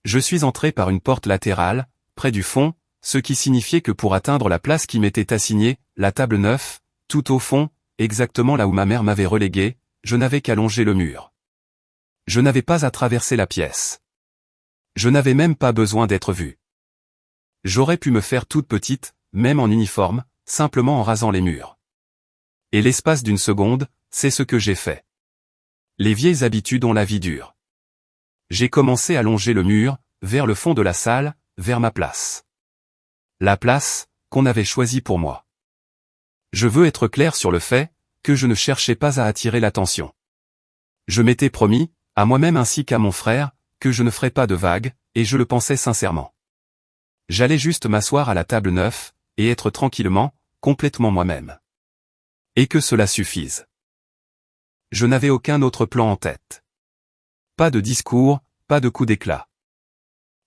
Je suis entré par une porte latérale, près du fond, ce qui signifiait que pour atteindre la place qui m'était assignée, la table 9, tout au fond, exactement là où ma mère m'avait relégué, je n'avais qu'à longer le mur. Je n'avais pas à traverser la pièce. Je n'avais même pas besoin d'être vu. J'aurais pu me faire toute petite, même en uniforme, simplement en rasant les murs. Et l'espace d'une seconde, c'est ce que j'ai fait. Les vieilles habitudes ont la vie dure. J'ai commencé à longer le mur, vers le fond de la salle, vers ma place. La place, qu'on avait choisie pour moi. Je veux être clair sur le fait, que je ne cherchais pas à attirer l'attention. Je m'étais promis, à moi-même ainsi qu'à mon frère, que je ne ferais pas de vagues, et je le pensais sincèrement. J'allais juste m'asseoir à la table 9, et être tranquillement, complètement moi-même. Et que cela suffise. Je n'avais aucun autre plan en tête. Pas de discours, pas de coup d'éclat.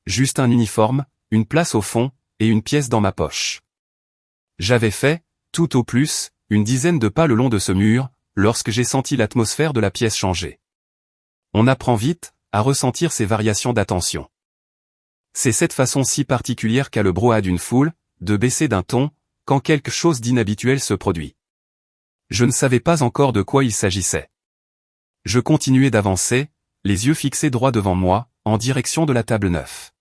Juste un uniforme, une place au fond, et une pièce dans ma poche. J'avais fait, tout au plus, une dizaine de pas le long de ce mur, lorsque j'ai senti l'atmosphère de la pièce changer. On apprend vite, à ressentir ces variations d'attention. C'est cette façon si particulière qu'a le brouhaha d'une foule, de baisser d'un ton, quand quelque chose d'inhabituel se produit. Je ne savais pas encore de quoi il s'agissait. Je continuais d'avancer, les yeux fixés droit devant moi, en direction de la table 9.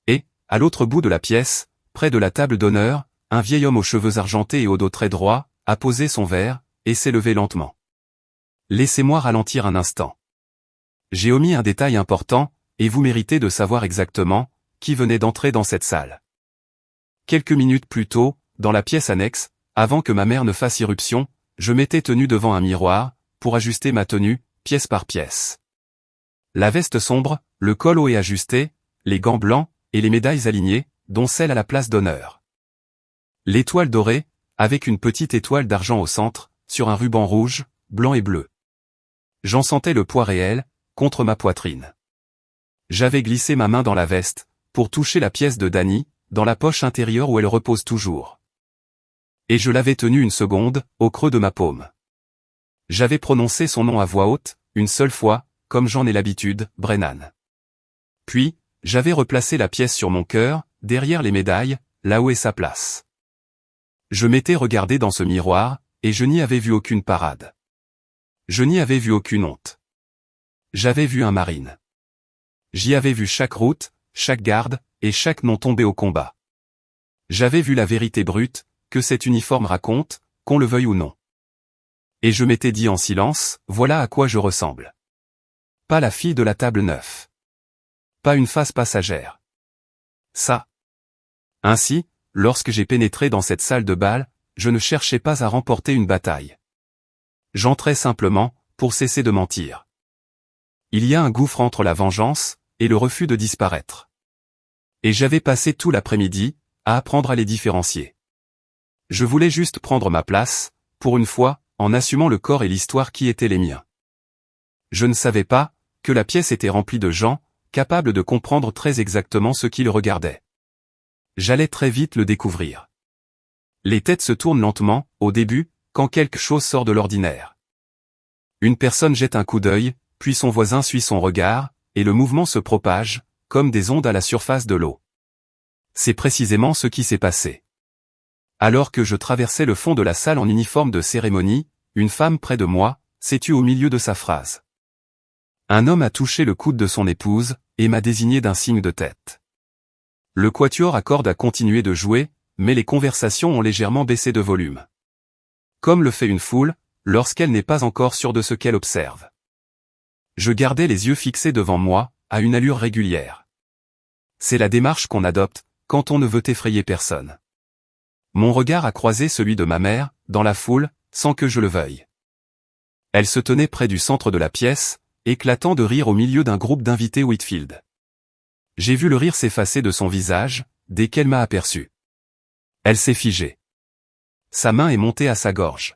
Et, à l'autre bout de la pièce, près de la table d'honneur, un vieil homme aux cheveux argentés et au dos très droit, a posé son verre, et s'est levé lentement. Laissez-moi ralentir un instant. J'ai omis un détail important, et vous méritez de savoir exactement, qui venait d'entrer dans cette salle. Quelques minutes plus tôt, dans la pièce annexe, avant que ma mère ne fasse irruption, je m'étais tenu devant un miroir, pour ajuster ma tenue, pièce par pièce. La veste sombre, le col haut et ajusté, les gants blancs, et les médailles alignées, dont celle à la place d'honneur. L'étoile dorée, avec une petite étoile d'argent au centre, sur un ruban rouge, blanc et bleu. J'en sentais le poids réel, contre ma poitrine. J'avais glissé ma main dans la veste, pour toucher la pièce de Dany, dans la poche intérieure où elle repose toujours. Et je l'avais tenue une seconde, au creux de ma paume. J'avais prononcé son nom à voix haute, une seule fois, comme j'en ai l'habitude, Brennan. Puis, j'avais replacé la pièce sur mon cœur, derrière les médailles, là où est sa place. Je m'étais regardé dans ce miroir, et je n'y avais vu aucune parade. Je n'y avais vu aucune honte. J'avais vu un marine. J'y avais vu chaque route, chaque garde, et chaque nom tombé au combat. J'avais vu la vérité brute, que cet uniforme raconte, qu'on le veuille ou non. Et je m'étais dit en silence, voilà à quoi je ressemble. Pas la fille de la table 9. Pas une face passagère. Ça. Ainsi, lorsque j'ai pénétré dans cette salle de bal, je ne cherchais pas à remporter une bataille. J'entrais simplement, pour cesser de mentir. Il y a un gouffre entre la vengeance, et le refus de disparaître. Et j'avais passé tout l'après-midi, à apprendre à les différencier. Je voulais juste prendre ma place, pour une fois, en assumant le corps et l'histoire qui étaient les miens. Je ne savais pas, que la pièce était remplie de gens, capables de comprendre très exactement ce qu'ils regardaient. J'allais très vite le découvrir. Les têtes se tournent lentement, au début, quand quelque chose sort de l'ordinaire. Une personne jette un coup d'œil, puis son voisin suit son regard, et le mouvement se propage, comme des ondes à la surface de l'eau. C'est précisément ce qui s'est passé. Alors que je traversais le fond de la salle en uniforme de cérémonie, une femme près de moi, s'est tue au milieu de sa phrase. Un homme a touché le coude de son épouse, et m'a désigné d'un signe de tête. Le quatuor accorde à continuer de jouer, mais les conversations ont légèrement baissé de volume. Comme le fait une foule, lorsqu'elle n'est pas encore sûre de ce qu'elle observe. Je gardais les yeux fixés devant moi, à une allure régulière. C'est la démarche qu'on adopte, quand on ne veut effrayer personne. Mon regard a croisé celui de ma mère, dans la foule, sans que je le veuille. Elle se tenait près du centre de la pièce, éclatant de rire au milieu d'un groupe d'invités Whitfield. J'ai vu le rire s'effacer de son visage, dès qu'elle m'a aperçu. Elle s'est figée. Sa main est montée à sa gorge.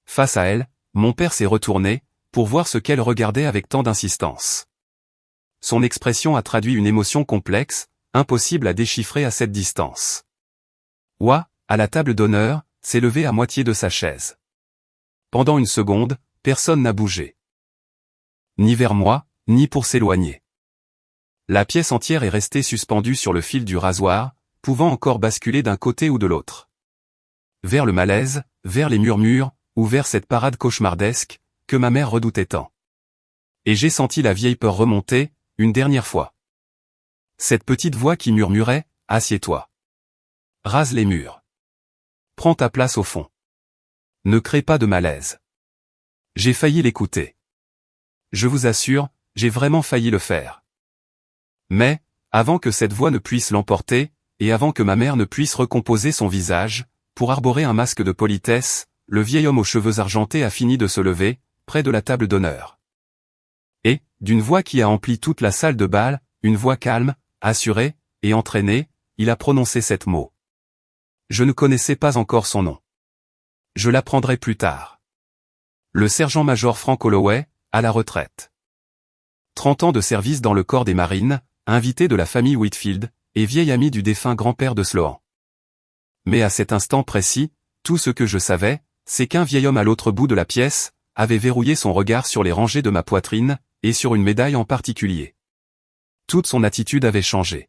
Face à elle, mon père s'est retourné, pour voir ce qu'elle regardait avec tant d'insistance. Son expression a traduit une émotion complexe, impossible à déchiffrer à cette distance. Ouah, à la table d'honneur, s'est levé à moitié de sa chaise. Pendant une seconde, personne n'a bougé. Ni vers moi, ni pour s'éloigner. La pièce entière est restée suspendue sur le fil du rasoir, pouvant encore basculer d'un côté ou de l'autre. Vers le malaise, vers les murmures, ou vers cette parade cauchemardesque, que ma mère redoutait tant. Et j'ai senti la vieille peur remonter, une dernière fois. Cette petite voix qui murmurait, « Assieds-toi. Rase les murs. Prends ta place au fond. Ne crée pas de malaise. » J'ai failli l'écouter. Je vous assure, j'ai vraiment failli le faire. Mais, avant que cette voix ne puisse l'emporter, et avant que ma mère ne puisse recomposer son visage, pour arborer un masque de politesse, le vieil homme aux cheveux argentés a fini de se lever, près de la table d'honneur. Et, d'une voix qui a empli toute la salle de bal, une voix calme, assurée, et entraînée, il a prononcé cet mot. Je ne connaissais pas encore son nom. Je l'apprendrai plus tard. Le sergent-major Frank Holloway, à la retraite. 30 ans de service dans le corps des marines, invité de la famille Whitfield, et vieil ami du défunt grand-père de Sloan. Mais à cet instant précis, tout ce que je savais, c'est qu'un vieil homme à l'autre bout de la pièce, avait verrouillé son regard sur les rangées de ma poitrine, et sur une médaille en particulier. Toute son attitude avait changé.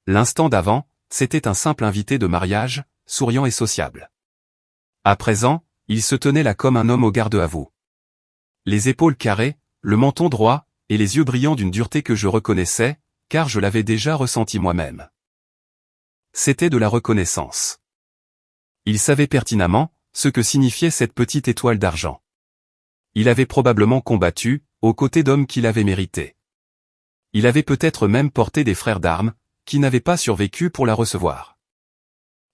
L'instant d'avant, c'était un simple invité de mariage, souriant et sociable. À présent, il se tenait là comme un homme au garde à vous. Les épaules carrées, le menton droit, et les yeux brillants d'une dureté que je reconnaissais, car je l'avais déjà ressenti moi-même. C'était de la reconnaissance. Il savait pertinemment ce que signifiait cette petite étoile d'argent. Il avait probablement combattu, aux côtés d'hommes qui l'avaient mérité. Il avait peut-être même porté des frères d'armes, qui n'avaient pas survécu pour la recevoir.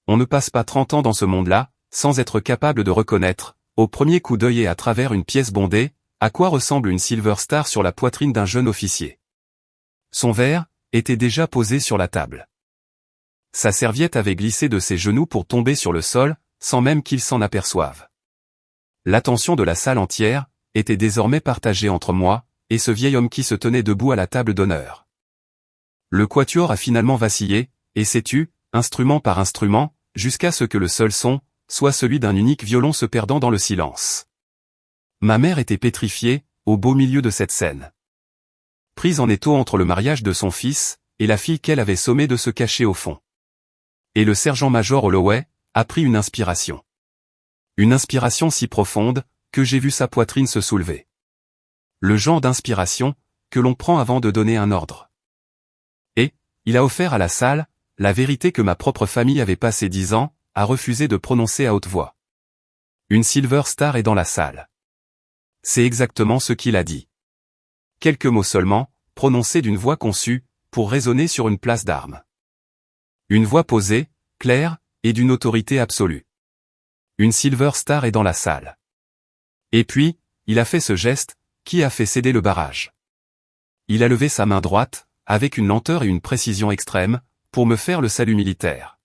On ne passe pas 30 ans dans ce monde-là, sans être capable de reconnaître, au premier coup d'œil et à travers une pièce bondée, à quoi ressemble une Silver Star sur la poitrine d'un jeune officier. Son verre était déjà posé sur la table. Sa serviette avait glissé de ses genoux pour tomber sur le sol, sans même qu'il s'en aperçoive. L'attention de la salle entière était désormais partagée entre moi et ce vieil homme qui se tenait debout à la table d'honneur. Le quatuor a finalement vacillé, et s'est tu, instrument par instrument, jusqu'à ce que le seul son soit celui d'un unique violon se perdant dans le silence. Ma mère était pétrifiée, au beau milieu de cette scène. Prise en étau entre le mariage de son fils et la fille qu'elle avait sommée de se cacher au fond. Et le sergent-major Holloway a pris une inspiration. Une inspiration si profonde que j'ai vu sa poitrine se soulever. Le genre d'inspiration que l'on prend avant de donner un ordre. Et, il a offert à la salle la vérité que ma propre famille avait passé 10 ans à refuser de prononcer à haute voix. Une Silver Star est dans la salle. C'est exactement ce qu'il a dit. Quelques mots seulement, prononcés d'une voix conçue pour résonner sur une place d'armes. Une voix posée, claire, et d'une autorité absolue. Une Silver Star est dans la salle. Et puis, il a fait ce geste qui a fait céder le barrage. Il a levé sa main droite, avec une lenteur et une précision extrême, pour me faire le salut militaire.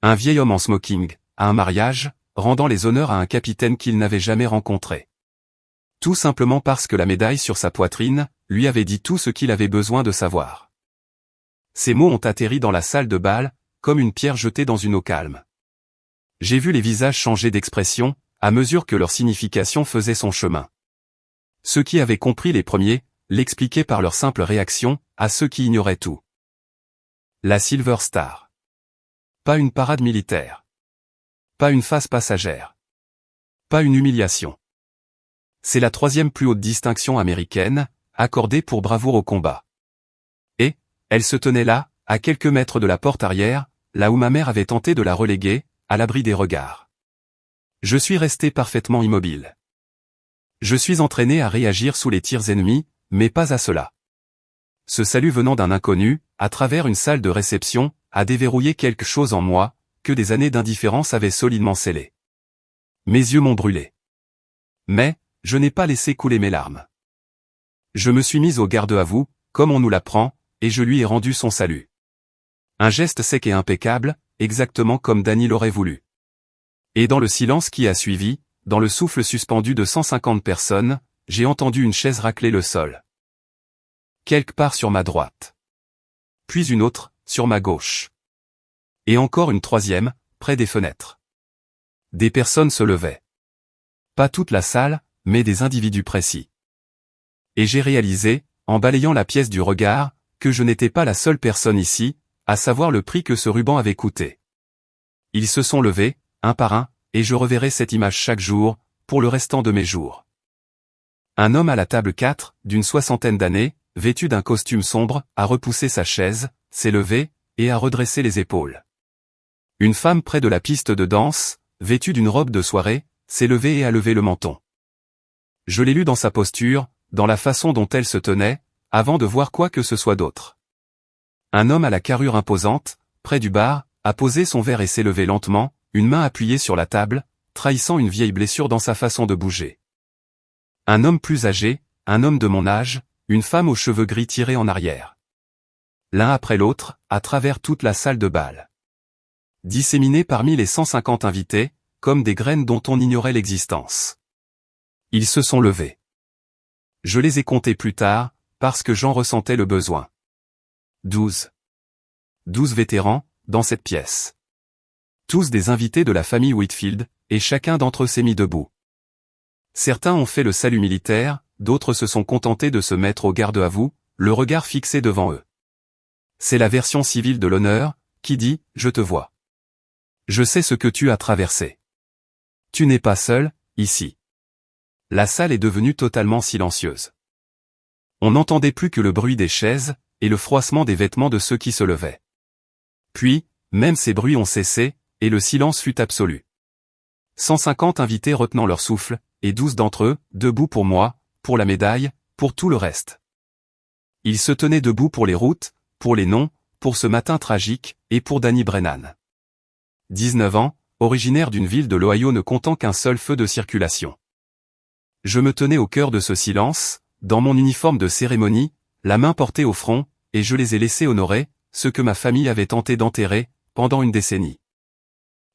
Un vieil homme en smoking, à un mariage, rendant les honneurs à un capitaine qu'il n'avait jamais rencontré. Tout simplement parce que la médaille sur sa poitrine lui avait dit tout ce qu'il avait besoin de savoir. Ces mots ont atterri dans la salle de bal, comme une pierre jetée dans une eau calme. J'ai vu les visages changer d'expression, à mesure que leur signification faisait son chemin. Ceux qui avaient compris les premiers, l'expliquaient par leur simple réaction, à ceux qui ignoraient tout. La Silver Star. Pas une parade militaire. Pas une phase passagère. Pas une humiliation. C'est la 3e plus haute distinction américaine, accordée pour bravoure au combat. Et, elle se tenait là, à quelques mètres de la porte arrière, là où ma mère avait tenté de la reléguer, à l'abri des regards. Je suis resté parfaitement immobile. Je suis entraîné à réagir sous les tirs ennemis, mais pas à cela. Ce salut venant d'un inconnu, à travers une salle de réception, a déverrouillé quelque chose en moi, que des années d'indifférence avaient solidement scellé. Mes yeux m'ont brûlé. Mais, je n'ai pas laissé couler mes larmes. Je me suis mis au garde à vous, comme on nous l'apprend, et je lui ai rendu son salut. Un geste sec et impeccable, exactement comme Danny l'aurait voulu. Et dans le silence qui a suivi, dans le souffle suspendu de 150 personnes, j'ai entendu une chaise racler le sol. Quelque part sur ma droite. Puis une autre, sur ma gauche. Et encore une troisième, près des fenêtres. Des personnes se levaient. Pas toute la salle, mais des individus précis. Et j'ai réalisé, en balayant la pièce du regard, que je n'étais pas la seule personne ici, à savoir le prix que ce ruban avait coûté. Ils se sont levés, un par un, et je reverrai cette image chaque jour, pour le restant de mes jours. Un homme à la table 4, d'une 60aine d'années, vêtu d'un costume sombre, a repoussé sa chaise, s'est levé, et a redressé les épaules. Une femme près de la piste de danse, vêtue d'une robe de soirée, s'est levée et a levé le menton. Je l'ai lu dans sa posture, dans la façon dont elle se tenait, avant de voir quoi que ce soit d'autre. Un homme à la carrure imposante, près du bar, a posé son verre et s'est levé lentement, une main appuyée sur la table, trahissant une vieille blessure dans sa façon de bouger. Un homme plus âgé, un homme de mon âge, une femme aux cheveux gris tirés en arrière. L'un après l'autre, à travers toute la salle de bal. Disséminés parmi les 150 invités, comme des graines dont on ignorait l'existence. Ils se sont levés. Je les ai comptés plus tard, parce que j'en ressentais le besoin. 12. 12 vétérans, dans cette pièce. Tous des invités de la famille Whitfield, et chacun d'entre eux s'est mis debout. Certains ont fait le salut militaire, d'autres se sont contentés de se mettre au garde à vous, le regard fixé devant eux. C'est la version civile de l'honneur, qui dit « Je te vois. Je sais ce que tu as traversé. Tu n'es pas seul, ici. » La salle est devenue totalement silencieuse. On n'entendait plus que le bruit des chaises, et le froissement des vêtements de ceux qui se levaient. Puis, même ces bruits ont cessé, et le silence fut absolu. 150 invités retenant leur souffle, et 12 d'entre eux, debout pour moi, pour la médaille, pour tout le reste. Ils se tenaient debout pour les routes, pour les noms, pour ce matin tragique, et pour Danny Brennan. 19 ans, originaire d'une ville de l'Ohio ne comptant qu'un seul feu de circulation. Je me tenais au cœur de ce silence, dans mon uniforme de cérémonie, la main portée au front, et je les ai laissés honorer, ce que ma famille avait tenté d'enterrer, pendant une décennie.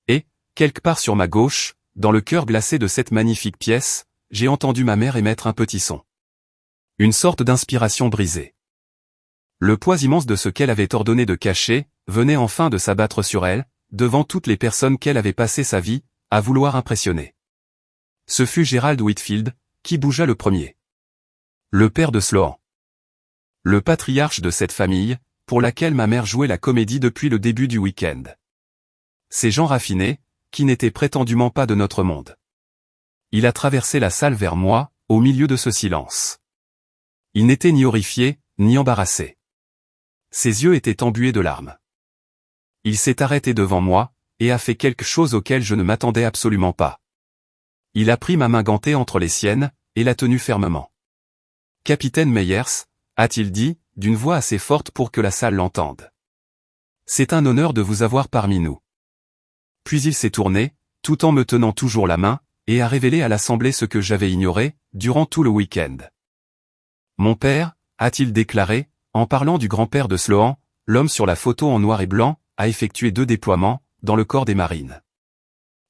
Et, quelque part sur ma gauche, dans le cœur glacé de cette magnifique pièce, j'ai entendu ma mère émettre un petit son. Une sorte d'inspiration brisée. Le poids immense de ce qu'elle avait ordonné de cacher, venait enfin de s'abattre sur elle, devant toutes les personnes qu'elle avait passé sa vie, à vouloir impressionner. Ce fut Gerald Whitfield, qui bougea le premier. Le père de Sloan. Le patriarche de cette famille, pour laquelle ma mère jouait la comédie depuis le début du week-end. Ces gens raffinés, qui n'étaient prétendument pas de notre monde. Il a traversé la salle vers moi, au milieu de ce silence. Il n'était ni horrifié, ni embarrassé. Ses yeux étaient embués de larmes. Il s'est arrêté devant moi, et a fait quelque chose auquel je ne m'attendais absolument pas. Il a pris ma main gantée entre les siennes, et l'a tenue fermement. « Capitaine Meyers », a-t-il dit, d'une voix assez forte pour que la salle l'entende. « C'est un honneur de vous avoir parmi nous. » Puis il s'est tourné, tout en me tenant toujours la main, et a révélé à l'assemblée ce que j'avais ignoré, durant tout le week-end. « Mon père », a-t-il déclaré, en parlant du grand-père de Sloan, l'homme sur la photo en noir et blanc, a effectué 2 déploiements, dans le corps des marines.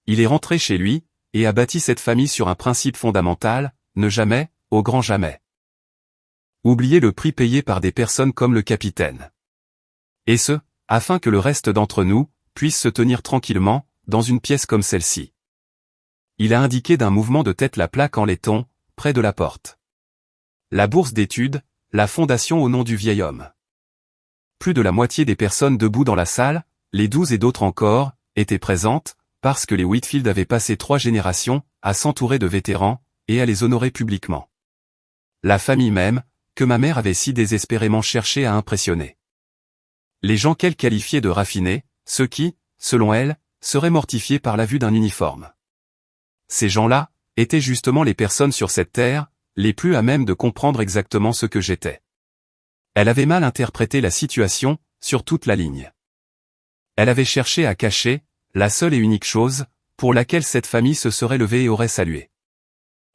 Il est rentré chez lui, et a bâti cette famille sur un principe fondamental, ne jamais, au grand jamais. Oublier le prix payé par des personnes comme le capitaine. Et ce, afin que le reste d'entre nous, puisse se tenir tranquillement, dans une pièce comme celle-ci. Il a indiqué d'un mouvement de tête la plaque en laiton, près de la porte. La bourse d'études, la fondation au nom du vieil homme. Plus de la moitié des personnes debout dans la salle, les 12 et d'autres encore, étaient présentes, parce que les Whitfield avaient passé 3 générations, à s'entourer de vétérans, et à les honorer publiquement. La famille même, que ma mère avait si désespérément cherché à impressionner. Les gens qu'elle qualifiait de raffinés, ceux qui, selon elle, seraient mortifiés par la vue d'un uniforme. Ces gens-là, étaient justement les personnes sur cette terre, les plus à même de comprendre exactement ce que j'étais. Elle avait mal interprété la situation, sur toute la ligne. Elle avait cherché à cacher, la seule et unique chose, pour laquelle cette famille se serait levée et aurait salué.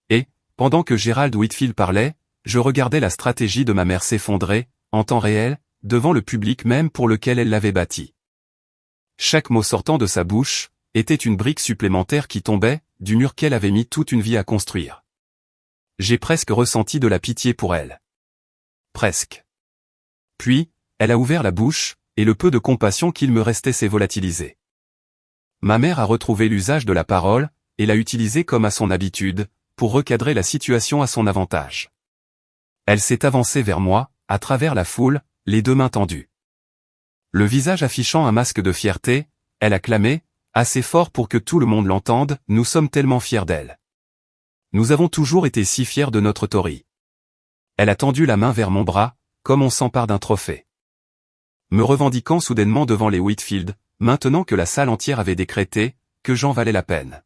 Et, pendant que Gerald Whitfield parlait, je regardais la stratégie de ma mère s'effondrer, en temps réel, devant le public même pour lequel elle l'avait bâti. Chaque mot sortant de sa bouche, était une brique supplémentaire qui tombait, du mur qu'elle avait mis toute une vie à construire. J'ai presque ressenti de la pitié pour elle. Presque. Puis, elle a ouvert la bouche, et le peu de compassion qu'il me restait s'est volatilisé. Ma mère a retrouvé l'usage de la parole, et l'a utilisé comme à son habitude, pour recadrer la situation à son avantage. Elle s'est avancée vers moi, à travers la foule, les deux mains tendues. Le visage affichant un masque de fierté, elle a clamé, assez fort pour que tout le monde l'entende, nous sommes tellement fiers d'elle. Nous avons toujours été si fiers de notre Tori. Elle a tendu la main vers mon bras, comme on s'empare d'un trophée. Me revendiquant soudainement devant les Whitfield, maintenant que la salle entière avait décrété que j'en valais la peine.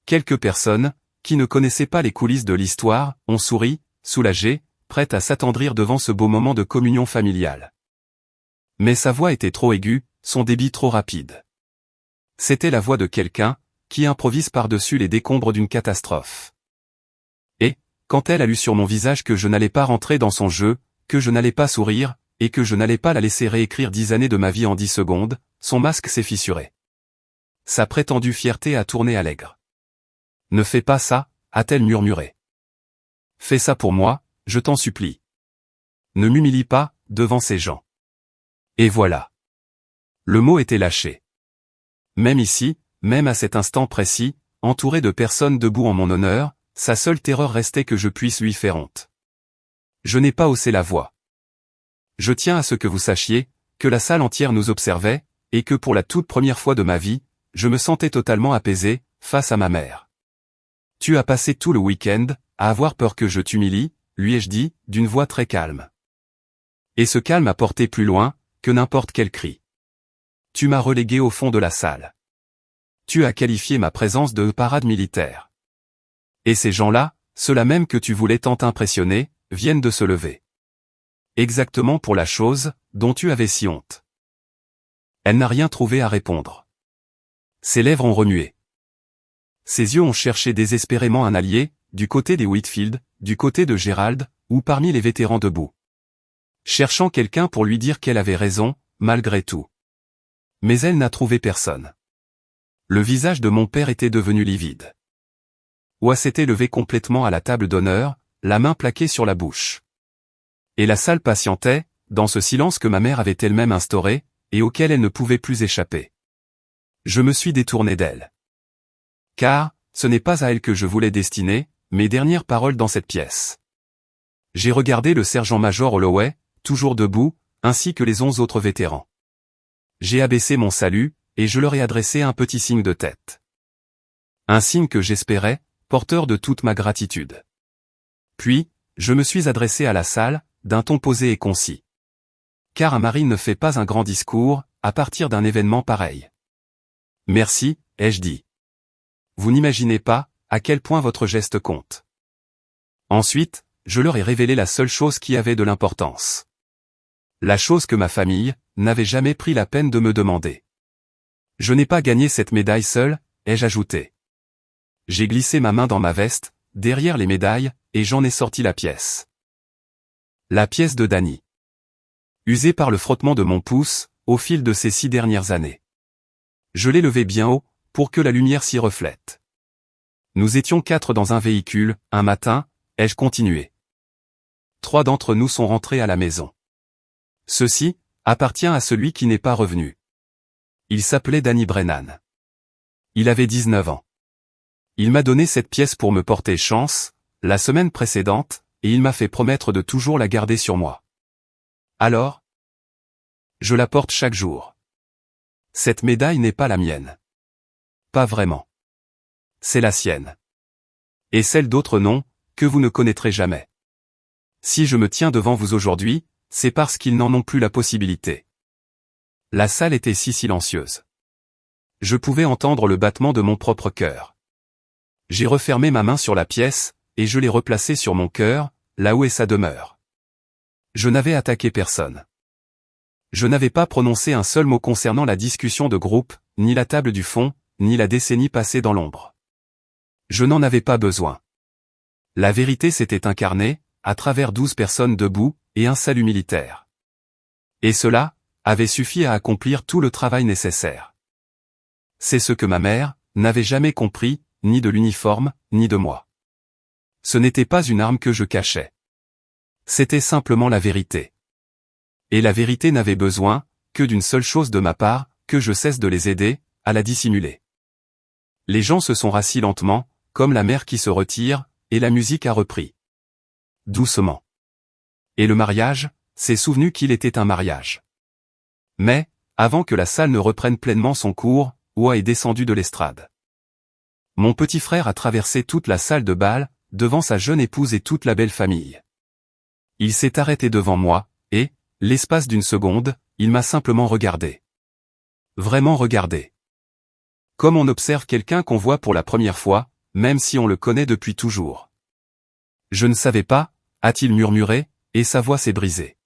Quelques personnes, qui ne connaissaient pas les coulisses de l'histoire, ont souri, soulagées, prêtes à s'attendrir devant ce beau moment de communion familiale. Mais sa voix était trop aiguë, son débit trop rapide. C'était la voix de quelqu'un qui improvise par-dessus les décombres d'une catastrophe. Et, quand elle a lu sur mon visage que je n'allais pas rentrer dans son jeu, que je n'allais pas sourire, et que je n'allais pas la laisser réécrire 10 années de ma vie en 10 secondes, son masque s'est fissuré. Sa prétendue fierté a tourné à l'aigre. « Ne fais pas ça », a-t-elle murmuré. « Fais ça pour moi, je t'en supplie. Ne m'humilie pas, devant ces gens. » Et voilà. Le mot était lâché. Même ici, même à cet instant précis, entouré de personnes debout en mon honneur, sa seule terreur restait que je puisse lui faire honte. Je n'ai pas haussé la voix. Je tiens à ce que vous sachiez, que la salle entière nous observait, et que pour la toute première fois de ma vie, je me sentais totalement apaisé, face à ma mère. Tu as passé tout le week-end, à avoir peur que je t'humilie, lui ai-je dit, d'une voix très calme. Et ce calme a porté plus loin, que n'importe quel cri. Tu m'as relégué au fond de la salle. Tu as qualifié ma présence de parade militaire. Et ces gens-là, ceux-là même que tu voulais tant impressionner, viennent de se lever. Exactement pour la chose, dont tu avais si honte. Elle n'a rien trouvé à répondre. Ses lèvres ont remué. Ses yeux ont cherché désespérément un allié, du côté des Whitfield, du côté de Gérald, ou parmi les vétérans debout. Cherchant quelqu'un pour lui dire qu'elle avait raison, malgré tout. Mais elle n'a trouvé personne. Le visage de mon père était devenu livide. Oua s'était levé complètement à la table d'honneur, la main plaquée sur la bouche. Et la salle patientait, dans ce silence que ma mère avait elle-même instauré, et auquel elle ne pouvait plus échapper. Je me suis détourné d'elle. Car, ce n'est pas à elle que je voulais destiner mes dernières paroles dans cette pièce. J'ai regardé le sergent-major Holloway, toujours debout, ainsi que les 11 autres vétérans. J'ai abaissé mon salut, et je leur ai adressé un petit signe de tête. Un signe que j'espérais, porteur de toute ma gratitude. Puis, je me suis adressé à la salle, d'un ton posé et concis. Car un marine ne fait pas un grand discours, à partir d'un événement pareil. Merci, ai-je dit. Vous n'imaginez pas, à quel point votre geste compte. Ensuite, je leur ai révélé la seule chose qui avait de l'importance. La chose que ma famille n'avait jamais pris la peine de me demander. Je n'ai pas gagné cette médaille seule, ai-je ajouté. J'ai glissé ma main dans ma veste, derrière les médailles, et j'en ai sorti la pièce. La pièce de Danny. Usée par le frottement de mon pouce, au fil de ces 6 dernières années. Je l'ai levée bien haut, pour que la lumière s'y reflète. Nous étions 4 dans un véhicule, un matin, ai-je continué. 3 d'entre nous sont rentrés à la maison. Ceci appartient à celui qui n'est pas revenu. Il s'appelait Danny Brennan. Il avait 19 ans. Il m'a donné cette pièce pour me porter chance, la semaine précédente, et il m'a fait promettre de toujours la garder sur moi. Alors, je la porte chaque jour. Cette médaille n'est pas la mienne. Pas vraiment. C'est la sienne. Et celle d'autres noms, que vous ne connaîtrez jamais. Si je me tiens devant vous aujourd'hui, c'est parce qu'ils n'en ont plus la possibilité. La salle était si silencieuse. Je pouvais entendre le battement de mon propre cœur. J'ai refermé ma main sur la pièce, et je l'ai replacée sur mon cœur, là où est sa demeure. Je n'avais attaqué personne. Je n'avais pas prononcé un seul mot concernant la discussion de groupe, ni la table du fond, ni la décennie passée dans l'ombre. Je n'en avais pas besoin. La vérité s'était incarnée, à travers 12 personnes debout, et un salut militaire. Et cela avait suffi à accomplir tout le travail nécessaire. C'est ce que ma mère n'avait jamais compris, ni de l'uniforme, ni de moi. Ce n'était pas une arme que je cachais. C'était simplement la vérité. Et la vérité n'avait besoin que d'une seule chose de ma part, que je cesse de les aider à la dissimuler. Les gens se sont rassis lentement, comme la mer qui se retire, et la musique a repris. Doucement. Et le mariage s'est souvenu qu'il était un mariage. Mais, avant que la salle ne reprenne pleinement son cours, Oua est descendu de l'estrade. Mon petit frère a traversé toute la salle de bal, devant sa jeune épouse et toute la belle famille. Il s'est arrêté devant moi, et, l'espace d'une seconde, il m'a simplement regardé. Vraiment regardé. Comme on observe quelqu'un qu'on voit pour la première fois, même si on le connaît depuis toujours. Je ne savais pas, a-t-il murmuré, et sa voix s'est brisée.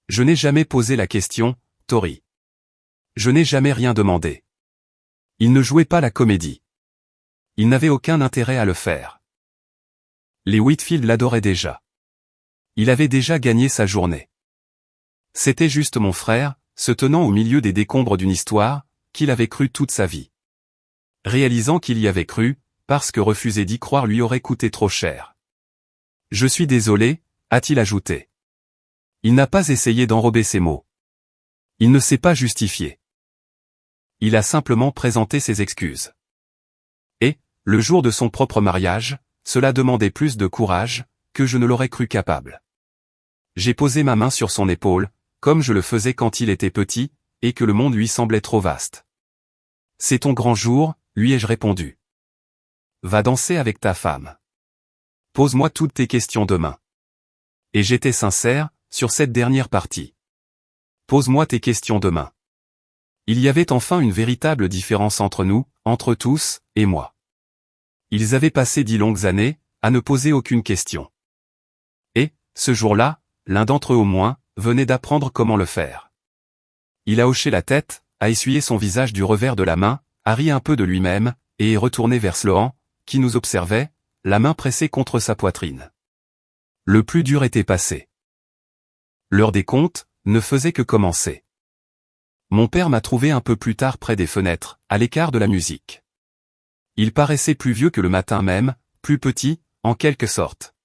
Je n'ai jamais posé la question, Tori. Je n'ai jamais rien demandé. Il ne jouait pas la comédie. Il n'avait aucun intérêt à le faire. Les Whitfield l'adoraient déjà. Il avait déjà gagné sa journée. C'était juste mon frère, se tenant au milieu des décombres d'une histoire, qu'il avait cru toute sa vie. Réalisant qu'il y avait cru, parce que refuser d'y croire lui aurait coûté trop cher. Je suis désolé, a-t-il ajouté. Il n'a pas essayé d'enrober ses mots. Il ne s'est pas justifié. Il a simplement présenté ses excuses. Et, le jour de son propre mariage, cela demandait plus de courage, que je ne l'aurais cru capable. J'ai posé ma main sur son épaule, comme je le faisais quand il était petit, et que le monde lui semblait trop vaste. C'est ton grand jour, lui ai-je répondu. Va danser avec ta femme. Pose-moi toutes tes questions demain. Et j'étais sincère, sur cette dernière partie. Pose-moi tes questions demain. Il y avait enfin une véritable différence entre nous, entre tous, et moi. Ils avaient passé 10 longues années, à ne poser aucune question. Et, ce jour-là, l'un d'entre eux au moins, venait d'apprendre comment le faire. Il a hoché la tête, a essuyé son visage du revers de la main, a ri un peu de lui-même, et est retourné vers Sloan, qui nous observait, la main pressée contre sa poitrine. Le plus dur était passé. L'heure des comptes ne faisait que commencer. Mon père m'a trouvé un peu plus tard près des fenêtres, à l'écart de la musique. Il paraissait plus vieux que le matin même, plus petit, en quelque sorte.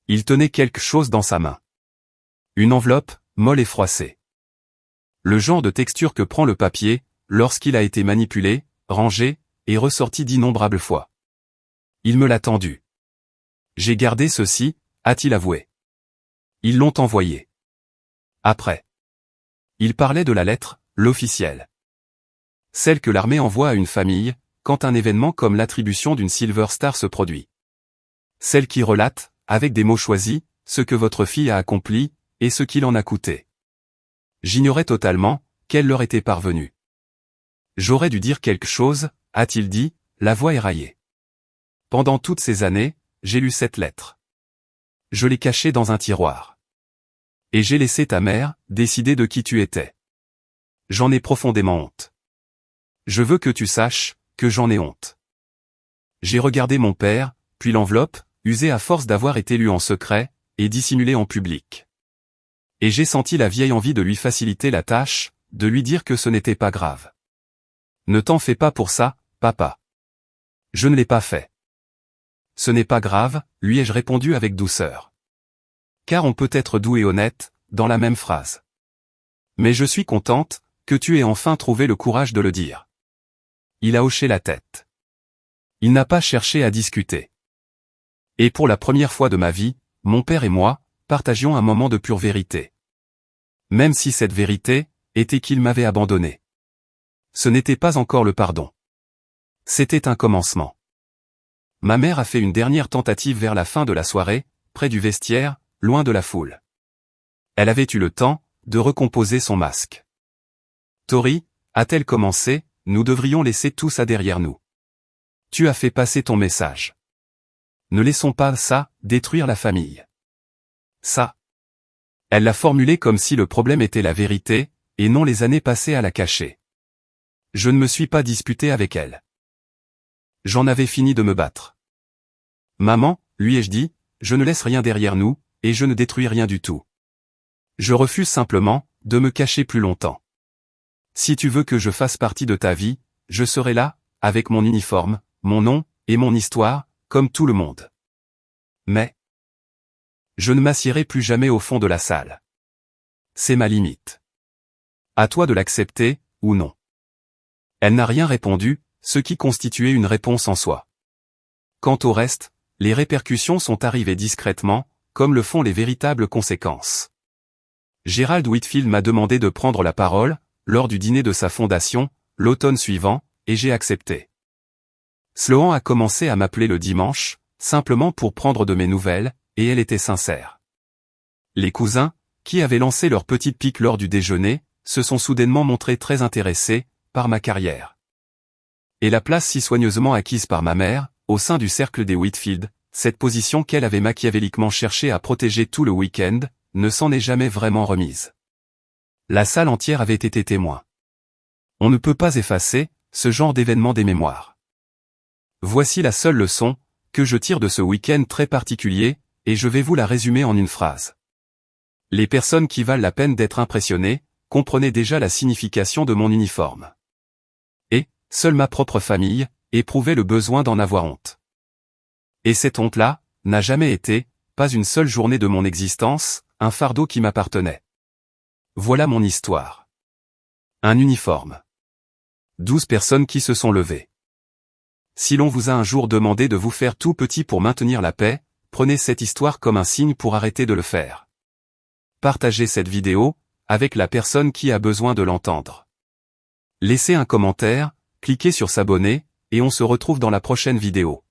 Il tenait quelque chose dans sa main. Une enveloppe, molle et froissée. Le genre de texture que prend le papier, lorsqu'il a été manipulé, rangé, et ressorti d'innombrables fois. Il me l'a tendu. J'ai gardé ceci, a-t-il avoué. Ils l'ont envoyé. Après. Il parlait de la lettre, l'officielle. Celle que l'armée envoie à une famille, quand un événement comme l'attribution d'une Silver Star se produit. Celle qui relate, avec des mots choisis, ce que votre fille a accompli, et ce qu'il en a coûté. J'ignorais totalement, qu'elle leur était parvenue. J'aurais dû dire quelque chose, a-t-il dit, la voix éraillée. Pendant toutes ces années, j'ai lu cette lettre. Je l'ai cachée dans un tiroir. Et j'ai laissé ta mère, décider de qui tu étais. J'en ai profondément honte. Je veux que tu saches, que j'en ai honte. J'ai regardé mon père, puis l'enveloppe, usée à force d'avoir été lue en secret, et dissimulée en public. Et j'ai senti la vieille envie de lui faciliter la tâche, de lui dire que ce n'était pas grave. Ne t'en fais pas pour ça, papa. Je ne l'ai pas fait. Ce n'est pas grave, lui ai-je répondu avec douceur. Car on peut être doux et honnête, dans la même phrase. Mais je suis contente, que tu aies enfin trouvé le courage de le dire. Il a hoché la tête. Il n'a pas cherché à discuter. Et pour la première fois de ma vie, mon père et moi, partagions un moment de pure vérité. Même si cette vérité, était qu'il m'avait abandonné. Ce n'était pas encore le pardon. C'était un commencement. Ma mère a fait une dernière tentative vers la fin de la soirée, près du vestiaire, loin de la foule. Elle avait eu le temps, de recomposer son masque. Tori, a-t-elle commencé, nous devrions laisser tout ça derrière nous. Tu as fait passer ton message. Ne laissons pas ça, détruire la famille. Ça. Elle l'a formulé comme si le problème était la vérité, et non les années passées à la cacher. Je ne me suis pas disputé avec elle. J'en avais fini de me battre. Maman, lui ai-je dit, je ne laisse rien derrière nous, et je ne détruis rien du tout. Je refuse simplement, de me cacher plus longtemps. Si tu veux que je fasse partie de ta vie, je serai là, avec mon uniforme, mon nom, et mon histoire, comme tout le monde. Mais je ne m'assierai plus jamais au fond de la salle. C'est ma limite. À toi de l'accepter, ou non. Elle n'a rien répondu, ce qui constituait une réponse en soi. Quant au reste, les répercussions sont arrivées discrètement, comme le font les véritables conséquences. Gerald Whitfield m'a demandé de prendre la parole, lors du dîner de sa fondation, l'automne suivant, et j'ai accepté. Sloan a commencé à m'appeler le dimanche, simplement pour prendre de mes nouvelles, et elle était sincère. Les cousins, qui avaient lancé leur petite pique lors du déjeuner, se sont soudainement montrés très intéressés, par ma carrière. Et la place si soigneusement acquise par ma mère, au sein du cercle des Whitfield, cette position qu'elle avait machiavéliquement cherché à protéger tout le week-end, ne s'en est jamais vraiment remise. La salle entière avait été témoin. On ne peut pas effacer ce genre d'événement des mémoires. Voici la seule leçon que je tire de ce week-end très particulier, et je vais vous la résumer en une phrase. Les personnes qui valent la peine d'être impressionnées, comprenaient déjà la signification de mon uniforme. Et, seule ma propre famille, éprouvait le besoin d'en avoir honte. Et cette honte-là, n'a jamais été, pas une seule journée de mon existence, un fardeau qui m'appartenait. Voilà mon histoire. Un uniforme. 12 personnes qui se sont levées. Si l'on vous a un jour demandé de vous faire tout petit pour maintenir la paix, prenez cette histoire comme un signe pour arrêter de le faire. Partagez cette vidéo, avec la personne qui a besoin de l'entendre. Laissez un commentaire, cliquez sur s'abonner, et on se retrouve dans la prochaine vidéo.